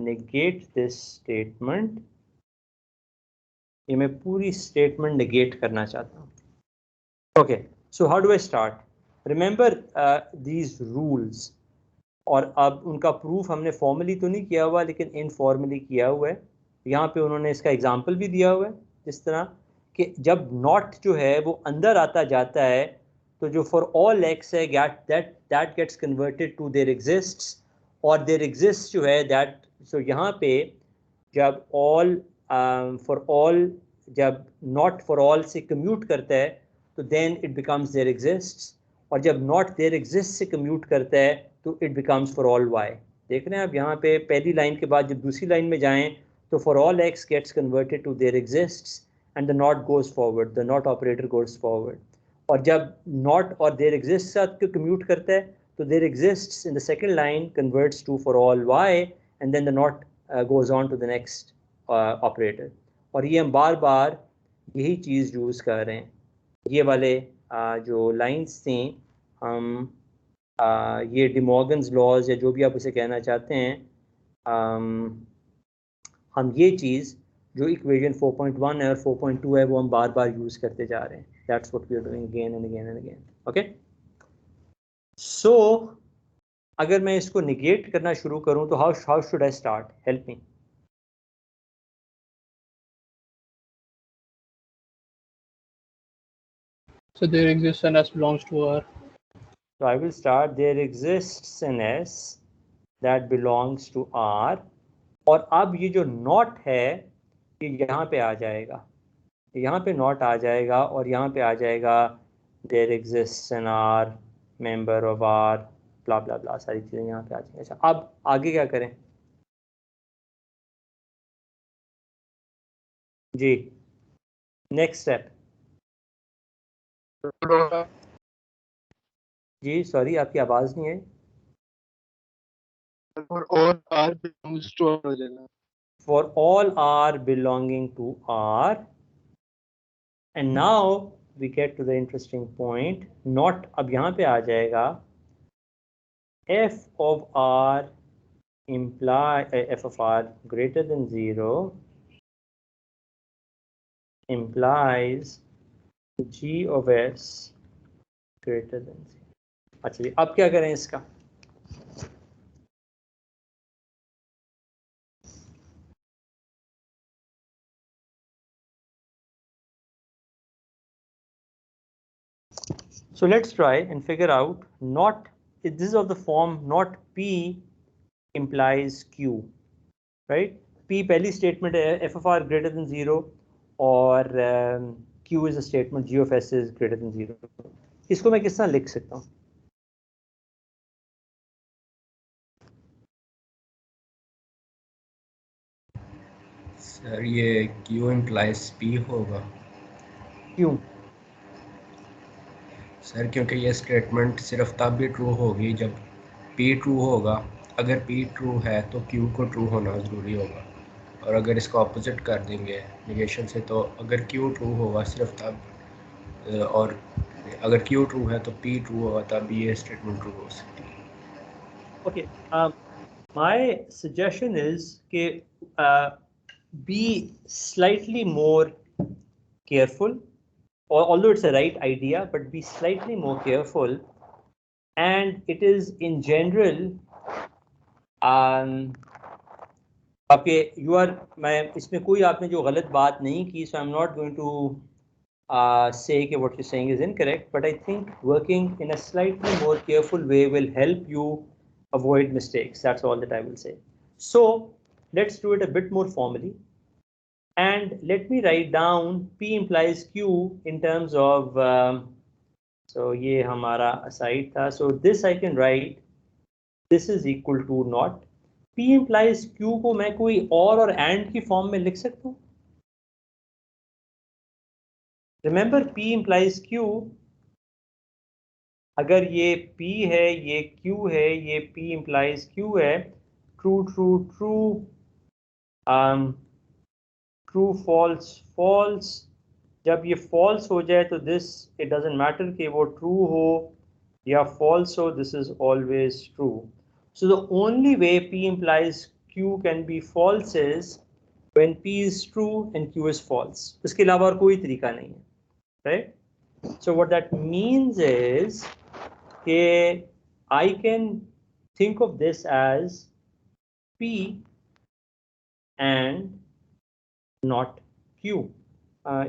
S2: negate this statement। ये मैं पूरी स्टेटमेंट निगेट करना चाहता हूँ। Okay so how do I start? Remember these rules. और अब उनका प्रूफ हमने फॉर्मली तो नहीं किया हुआ लेकिन इनफॉर्मली किया हुआ है। यहाँ पे उन्होंने इसका एग्जांपल भी दिया हुआ है जिस तरह कि जब नॉट जो है वो अंदर आता जाता है तो जो फॉर ऑल एक्स है that gets converted to there exists, और देयर एग्जिस्ट जो है दैट। सो यहाँ पे जब ऑल फॉर ऑल जब नॉट फॉर ऑल से कम्यूट करता है तो then it becomes there exists, और जब नॉट देयर एग्जिस्ट से कम्यूट करता है तो it becomes for all Y. देख रहे हैं आप यहाँ पे पहली लाइन के बाद जब दूसरी लाइन में जाएं तो for all X gets converted to there exists and the not goes forward, the not operator goes forward. और जब नॉट और देयर एग्जिस्ट साथ को कम्यूट करता है तो there exists in the second line converts to for all Y and then the not goes on to the next operator. और ये हम बार बार यही चीज़ यूज़ कर रहे हैं। ये वाले जो लाइंस थी हम ये डिमॉर्गन्स लॉज या जो भी आप उसे कहना चाहते हैं, हम ये चीज़ जो इक्वेशन 4.1 है और 4.2 है वो हम बार बार यूज़ करते जा रहे हैं। That's what we are doing again and again and again. Okay so अगर मैं इसको निगेट करना शुरू करूं तो how should I start? Help me.
S3: So there exists an S belongs to R.
S2: So I will start there exists an S that belongs to R, और अब ये जो नॉट है ये यहाँ पे आ जाएगा, यहाँ पे नॉट आ जाएगा और यहाँ पे आ जाएगा there exists an R member of R ब्ला ब्ला ब्ला, सारी चीज़ें यहाँ पे आ जाएंगी। अच्छा अब आगे क्या करें जी? नेक्स्ट स्टेप जी, सॉरी आपकी आवाज़ नहीं है।
S3: For all R belongs to R हो जाएगा।
S2: For all R belonging to R, and now we get to the interesting point. Not अब यहाँ पे आ जाएगा f of R imply f of R greater than 0 implies G of S greater than 0. अच्छा जी, अब क्या करें इसका? So let's try and figure out not, this is of the form not P implies Q, right? P पहली statement है f of r greater than 0 और Q is a statement g of s is greater than 0. इसको मैं किस तरह लिख सकता हूँ?
S1: सर ये Q implies P होगा।
S2: क्यों?
S1: सर क्योंकि ये स्टेटमेंट सिर्फ तब भी ट्रू होगी जब P ट्रू होगा। अगर P ट्रू है तो Q को ट्रू होना ज़रूरी होगा, और अगर इसको ऑपोजिट कर देंगे निगेशन से तो अगर Q ट्रू होगा सिर्फ तब, और अगर Q ट्रू है तो P ट्रू होगा, तब ये स्टेटमेंट ट्रू हो सकती है।
S2: Okay, my suggestion is कि be slightly more careful, or although it's a right idea, but be slightly more careful, and it is in general okay, you are, मैं इसमें कोई आपने जो गलत बात नहीं की, so I'm not going to say that what you're saying is incorrect, but I think working in a slightly more careful way will help you avoid mistakes. That's all that I will say. So let's do it a bit more formally, and let me write down P implies Q in terms of so ये हमारा aside था, so this I can write this is equal to not. P implies Q को मैं कोई और and की form में लिख सकता हूँ? Remember P implies Q, अगर ये P है, ये Q है, ये P implies Q है, true true true, true false false, जब ये false हो जाए तो this it doesn't matter कि वो true हो या false हो, this is always true. So the only way P implies Q can be false is when P is true and Q is false. इसके अलावा और कोई तरीका नहीं है, right? So what that means is that I can think of this as P and not Q.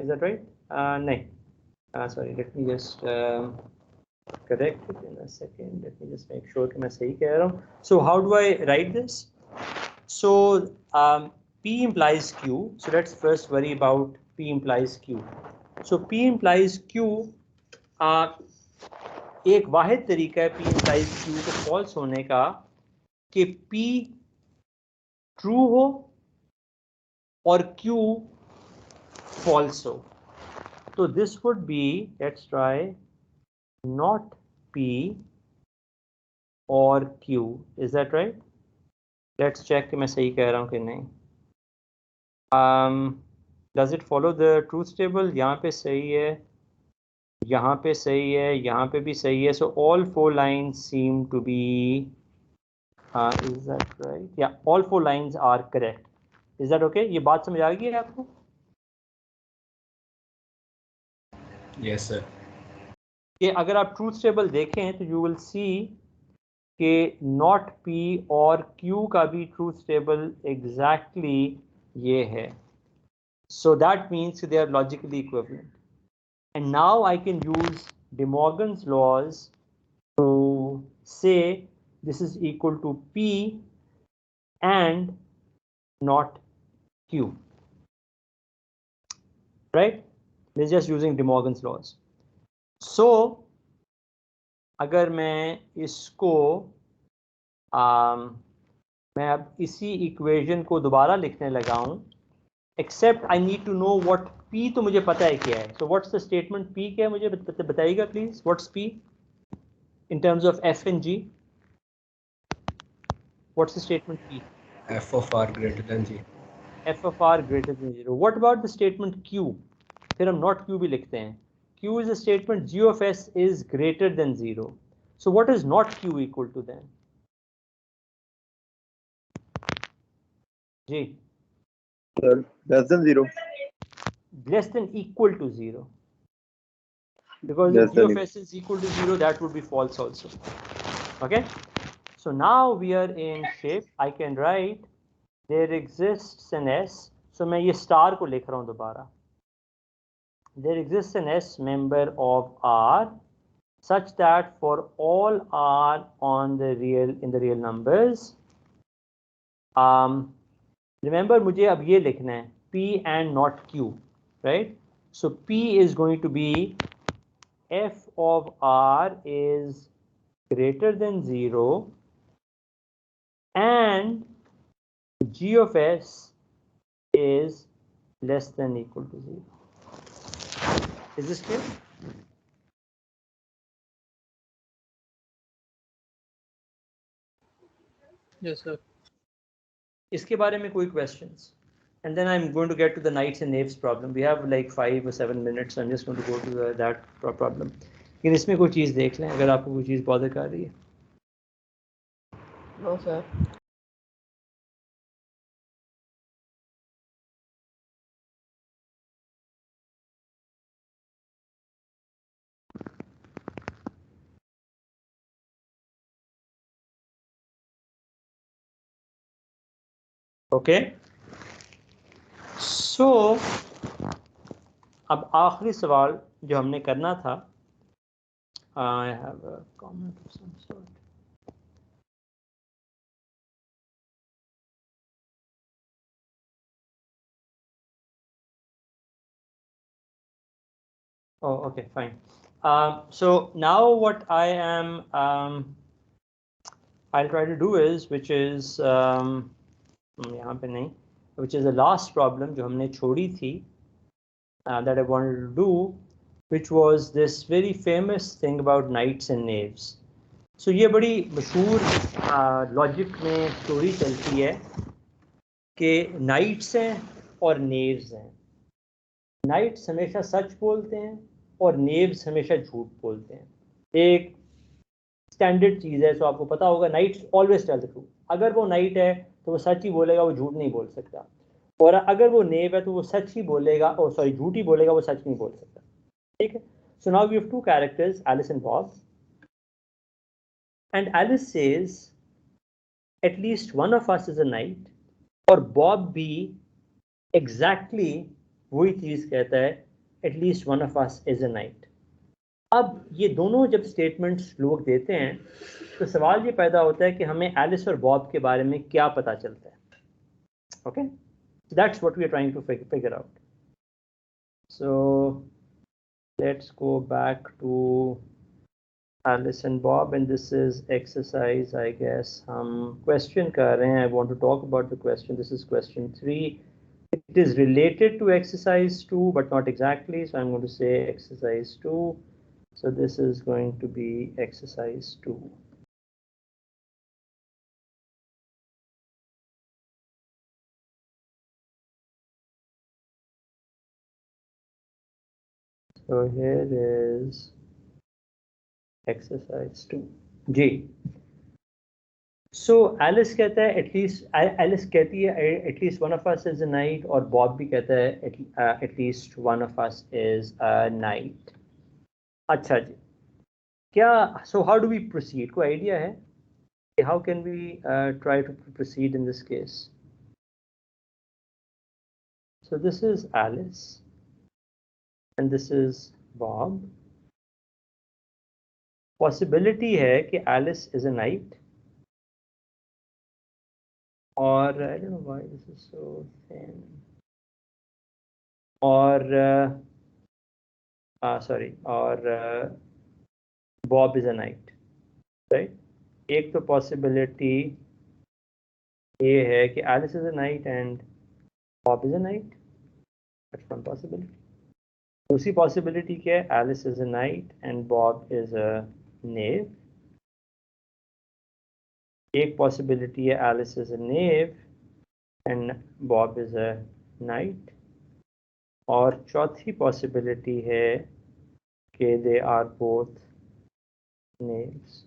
S2: Is that right? No. Sorry, let me just correct it in a second. Let me just make sure that I'm right. So how do I write this? So P implies Q. So let's first worry about P implies Q. So P implies Q. एक वाहिद तरीका है P implies Q को false होने का कि P true हो और Q false हो. So this would be, let's try, not P or Q. Is that right? Let's check कि मैं सही कह रहा हूँ कि नहीं. Does it follow the truth table? यहाँ पे सही है, यहाँ पे सही है, यहाँ पे भी सही है. So all four lines seem to be, is that right? Yeah, all four lines are correct. Is that okay? ये बात समझ आ गई है आपको?
S1: Yes sir.
S2: कि अगर आप ट्रूथ टेबल देखें तो you will see कि not P और Q का भी ट्रूथ टेबल exactly ये है. So that means they are logically equivalent. And now I can use De Morgan's laws to say this is equal to P and not Q. Right? This is just using De Morgan's laws. So अगर मैं इसको मैं अब इसी equation को दोबारा लिखने लगा हूं, except I need to know what P तो मुझे पता है क्या है. So what's the statement P क्या है मुझे बताइएगा please. What's P in terms of F and G? What's the statement P?
S1: F of R greater than 0.
S2: F of R greater than 0. What about the statement Q? फिर हम not Q भी लिखते हैं. Q is a statement G of S is greater than 0. So what is not Q equal to then? G.
S9: Less than 0.
S2: Less than equal to 0. Because
S9: Less
S2: if G of
S9: than
S2: S is equal to 0, that would be false also. Okay? So now we are in shape. I can write there exists an S. So मैं ये star को लिख रहा हूँ दोबारा. There exists an S member of R such that for all R on the real, in the real numbers, remember मुझे अब ये लिखना है P and not Q, right? So P is going to be f of R is greater than 0 and G of S is less than equal to 0. Is this clear?
S3: Yes, sir.
S2: इसके बारे में कोई questions? And then I'm going to get to the knights and knaves problem. We have like 5 or 7 minutes. So I'm just going to go to that problem. लेकिन इसमें कोई चीज़ देख लें अगर आपको कोई चीज़ bother कर रही है.
S7: No, sir.
S2: Okay. So अब आखिरी सवाल जो हमने करना था. I have a comment of some sort. Oh, okay, fine. So now what I am, I'll try to do is, which is, यहाँ पे नहीं, which is the last problem जो हमने छोड़ी थी, that I wanted to do, which was this very famous thing about knights and knaves. So ये बड़ी मशहूर लॉजिक में स्टोरी चलती है कि knights हैं और knaves हैं. knights हमेशा सच बोलते हैं और knaves हमेशा झूठ बोलते हैं. एक स्टैंडर्ड चीज़ है, सो आपको पता होगा knights always tell the truth. अगर वो knight है तो वो सच ही बोलेगा, वो झूठ नहीं बोल सकता. और अगर वो knave है तो वो सच ही बोलेगा, और सॉरी झूठ ही बोलेगा, वो सच नहीं बोल सकता. ठीक है. So now we have two characters, Alice and Bob. And Alice says, at least one of us is a knight. और Bob भी exactly वही चीज़ कहता है, at least one of us is a knight. अब ये दोनों जब स्टेटमेंट्स लोग देते हैं तो सवाल ये पैदा होता है कि हमें एलिस और बॉब के बारे में क्या पता चलता है. Okay, that's what we are trying to figure out. So let's go back to Alice and Bob and this is exercise. I guess हम क्वेश्चन कर रहे हैं. I want to talk about the question. This is question 3. It is related to exercise 2 but not exactly, so I'm going to say exercise 2. So this is going to be exercise 2. So here is exercise 2. G. So Alice कहता है Alice कहती है at least one of us is a knight, और Bob भी कहता है at least one of us is a knight. अच्छा जी, क्या, so how do we proceed? कोई idea है? How can we try to proceed in this case? So this is Alice and this is Bob. Possibility है कि Alice is a knight. Or I don't know why this is so thin. Or Bob is a knight, right? एक तो possibility ये है कि Alice is a knight and Bob is a knight. That's one possibility. दूसरी possibility क्या है? Alice is a knight and Bob is a knave. एक possibility है Alice is a knave and Bob is a knight. और चौथी possibility है कि they are both knaves.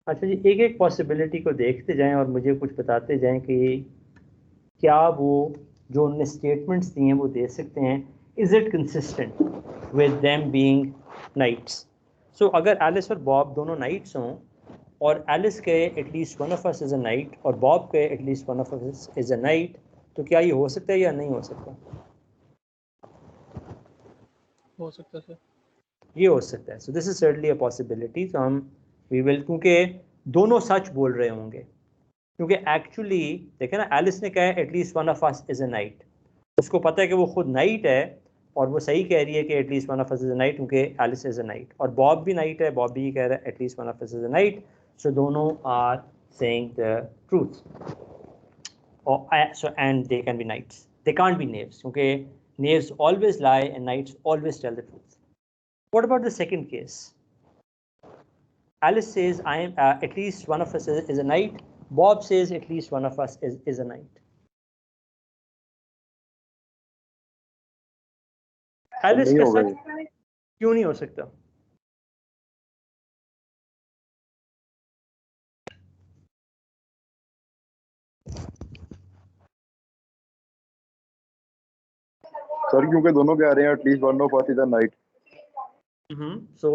S2: अच्छा जी, एक एक possibility को देखते जाएं और मुझे कुछ बताते जाएं कि क्या वो जो उनने statements दिए हैं वो दे सकते हैं. Is it consistent with them being knights? So अगर Alice और Bob दोनों knights हों और Alice कहे at least one of us is a knight और Bob कहे at least one of us is a knight, तो क्या ये हो सकता है या नहीं हो सकता?
S3: हो सकता है सर.
S2: ये हो सकता है. So this is certainly a possibility. So हम we will, क्योंकि दोनों सच बोल रहे होंगे, क्योंकि एक्चुअली देखे ना, एलिस ने कहा है at least one of us is a night, उसको पता है कि वो खुद नाइट है और वो सही कह रही है कि at least one of us is a knight, क्योंकि एलिस इज अ नाइट, और बॉब भी नाइट है, बॉब भी कह रहा है at least one of us is a knight, so दोनों are saying the truth, so and they can be knights, they can't be knaves, क्योंकि knaves always lie and knights always tell the truth. What about the second case? Alice says I am at least one of us is a knight, Bob says at least one of us is a knight. Alice का सच क्यों नहीं हो सकता?
S10: Sir क्योंकि दोनों कह रहे हैं at least one of us is a night.
S2: So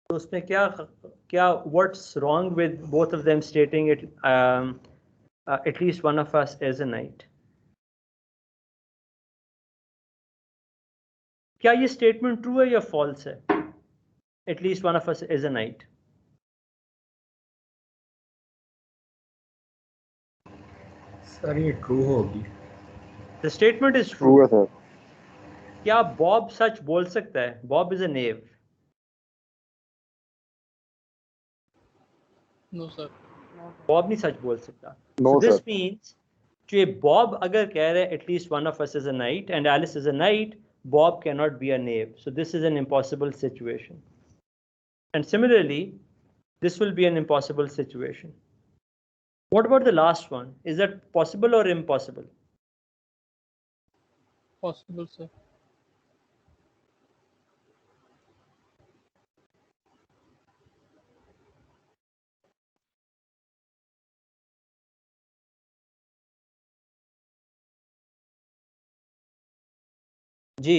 S2: तो उसमें क्या what's wrong with both of them stating it at least one of us is a knight? क्या ये statement true है या false है? At least one of us is a knight.
S1: Sir ये true होगी।
S2: The statement is
S10: true
S2: true.
S10: है sir.
S2: क्या Bob सच बोल सकता है? Bob is a knave.
S3: No sir,
S2: Bob नहीं सच बोल सकता।
S10: No
S2: this
S10: sir.
S2: मींस कि बॉब अगर कह रहा है at least one of us is a knight and Alice is a knight, Bob can not be a knave, so this is an impossible situation. And similarly this will be an impossible situation. What about the last one? Is that possible or impossible?
S3: Possible sir.
S2: जी,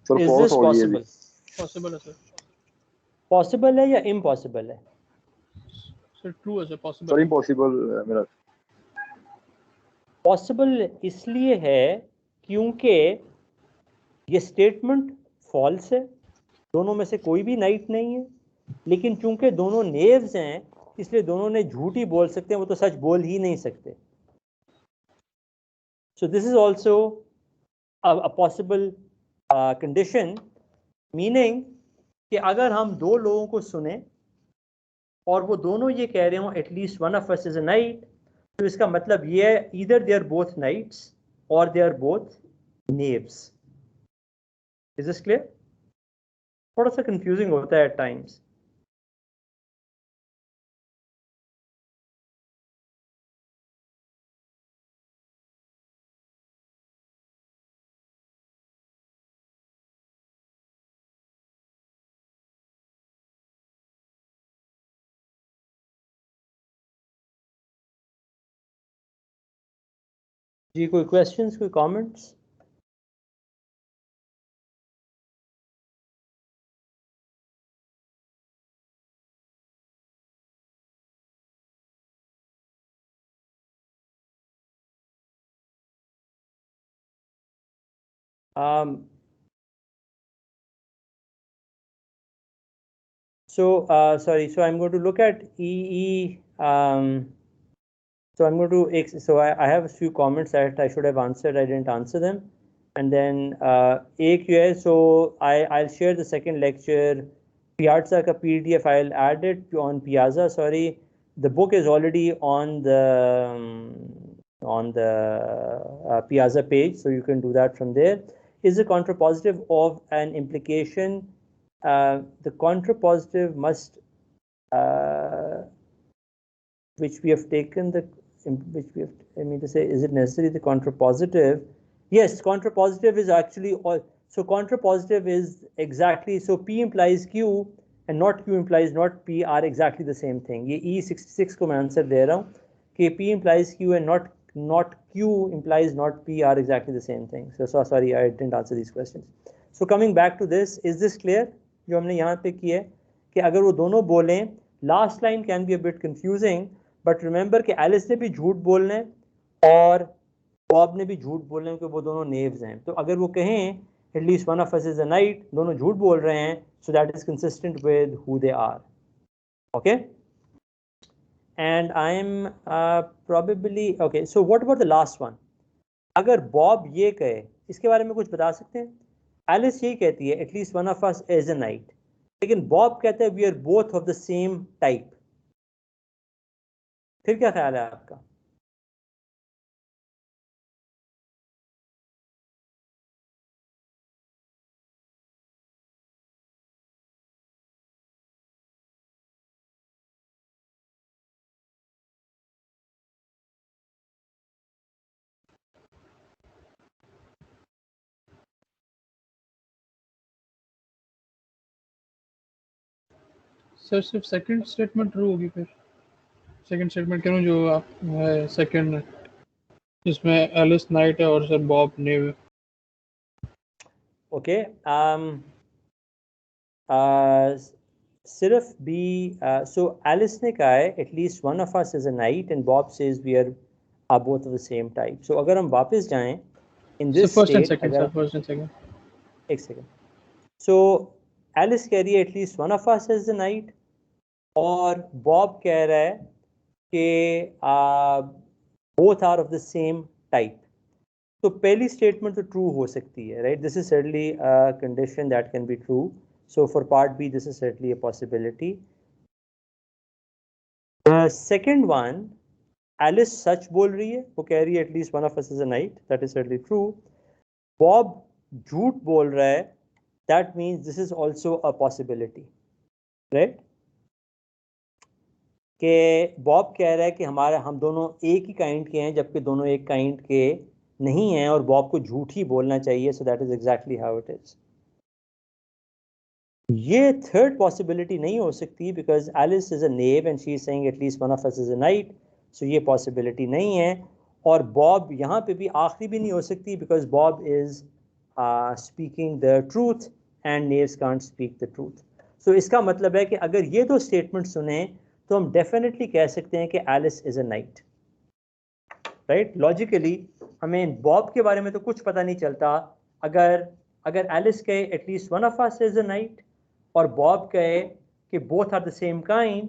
S10: sir
S2: is
S10: false
S2: this
S10: होगी ये भी।
S2: possible?
S3: Possible है sir.
S2: Possible है या impossible है?
S3: Sir true है sir,
S10: sir
S3: possible है।
S10: इम्पॉसिबल है मेरा।
S2: पॉसिबल इसलिए है क्योंकि ये स्टेटमेंट फॉल्स है, दोनों में से कोई भी नाइट नहीं है, लेकिन चूंकि दोनों नेव्स हैं इसलिए दोनों ने झूठ ही बोल सकते हैं, वो तो सच बोल ही नहीं सकते। सो this is also a possible condition, meaning कि अगर हम दो लोगों को सुने और वो दोनों ये कह रहे हो at least one of us is a knight, तो इसका मतलब ये है either they are both knights और they are both knaves. Is this clear? थोड़ा सा कंफ्यूजिंग होता है एट टाइम्स। जी कोई क्वेश्चंस, कोई comments? Sorry, so I'm going to look at EE. So I'm going to, so I have a few comments that I should have answered, I didn't answer them. And then एक जो है, so I'll share the second lecture, Piazza का PDF, I'll add it on Piazza, sorry. The book is already on the Piazza page, so you can do that from there. Is the contrapositive of an implication? The contrapositive must, which we have taken the, which we have, I mean to say, is it necessary the contrapositive? Yes, contrapositive is actually all. So contrapositive is exactly, so P implies Q and not Q implies not P are exactly the same thing. ये E66 को मैं answer दे रहा हूँ कि P implies Q and not Q implies not P are exactly the same thing. So sorry, I didn't answer these questions. So coming back to this, is this clear? जो हमने यहाँ पे किया है कि अगर वो दोनों बोलें, last line can be a bit confusing, but remember कि एलिस ने भी झूठ बोलना है और बॉब ने भी झूठ बोलना है कि वो दोनों नेव्स हैं। तो अगर वो कहें at least one of us is a knight, दोनों झूठ बोल रहे हैं, so that is consistent with who they are. Okay? And I'm probably okay. So what about the last one? अगर बॉब ये कहे, इसके बारे में कुछ बता सकते हैं? एलिस यही कहती है, at least one of us is a knight. लेकिन बॉब कहता है we are both of the same type. फिर क्या ख्याल है आपका?
S3: सर सिर्फ सेकंड स्टेटमेंट ट्रू होगी फिर? सेकंड स्टेटमेंट कह रहा हूँ जो आप सेकंड जिसमें एलिस नाइट है और सर बॉब नेव है.
S2: ओके. सिर्फ बी. सो एलिस ने कहा है at least one of us is a knight and Bob says we are both of the same type. So अगर हम वापस जाएं इन दिस स्टेट, अगर
S3: फर्स्ट एंड सेकंड
S2: एक सेकंड. सो एलिस कह रही है at least one of us is a knight और बॉब कह रहा है कि both are of the same type. तो पहली स्टेटमेंट तो ट्रू हो सकती है, right? This is certainly a condition that can be true. So for part b this is certainly a possibility. Second one, Alice सच बोल रही है, वो कह रही है at least one of us is a knight, that is certainly true. Bob झूठ बोल रहा है, that means this is also a possibility, right? कि बॉब कह रहा है कि हम दोनों एक ही काइंड के हैं जबकि दोनों एक काइंड के नहीं हैं और बॉब को झूठ ही बोलना चाहिए. So that is exactly how it is. ये थर्ड पॉसिबिलिटी नहीं हो सकती because Alice is a knave and she is saying at least one of us is a knight. So ये पॉसिबिलिटी नहीं है. और बॉब यहाँ पे भी आखिरी भी नहीं हो सकती because Bob is speaking the truth and knaves can't speak the truth. So इसका मतलब है कि अगर ये दो स्टेटमेंट सुने तो हम डेफिनेटली कह सकते हैं कि Alice is a knight, right? Logically हमें बॉब के बारे में तो कुछ पता नहीं चलता. अगर एलिस कहे at least one of us is a knight और बॉब कहे कि both are the same kind,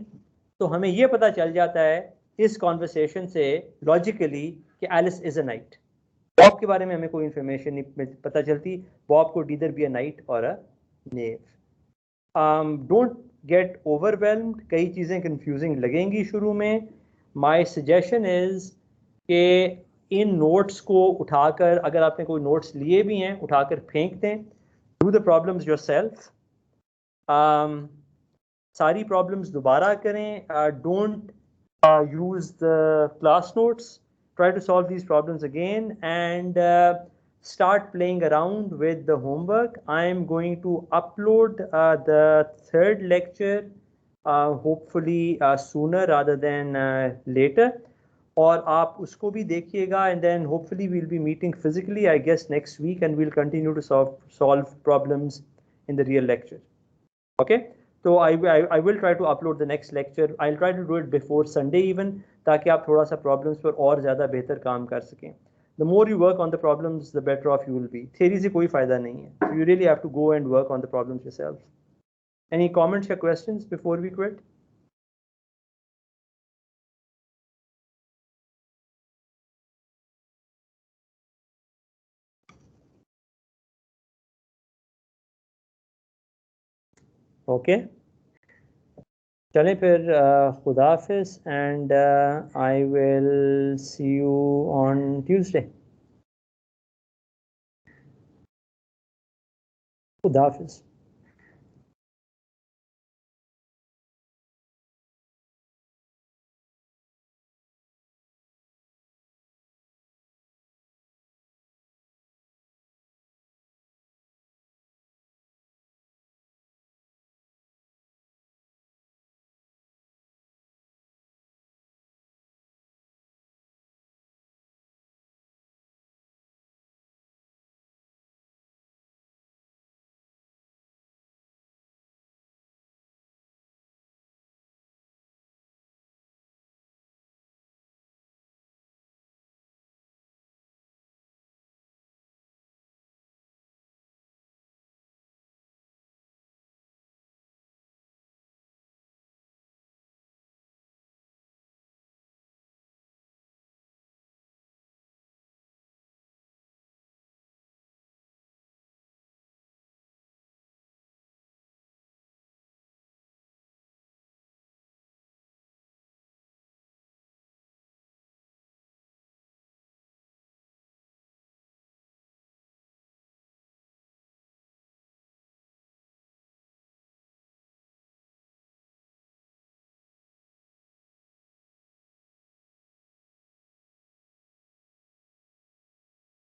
S2: तो हमें ये पता चल जाता है इस कॉन्वर्सेशन से लॉजिकली कि Alice is a knight. Bob के बारे में हमें कोई इंफॉर्मेशन नहीं पता चलती. बॉब को ईदर बी अ नाइट और a knave. Don't get overwhelmed. कई चीज़ें कंफ्यूजिंग लगेंगी शुरू में. माय सजेशन इज़ कि इन नोट्स को उठाकर, अगर आपने कोई नोट्स लिए भी हैं, उठाकर फेंक दें. Do the problems yourself. सारी प्रॉब्लम्स दोबारा करें. Don't use the class notes. Try to solve these problems again and start playing around with the homework. I am going to upload the third lecture hopefully sooner rather than later. और आप उसको भी देखिएगा and then hopefully we'll be meeting physically I guess next week and we'll continue to solve problems in the real lecture. Okay? So I will try to upload the next lecture. I'll try to do it before Sunday even, ताकि आप थोड़ा सा problems पर और ज़्यादा बेहतर काम कर सकें. The more you work on the problems, the better off you will be. Theory से कोई फ़ायदा नहीं है. So you really have to go and work on the problems yourself. Any comments or questions before we quit? Okay. चलें फिर. खुदा हाफिज़ and I will see you on Tuesday. खुदा हाफिज़.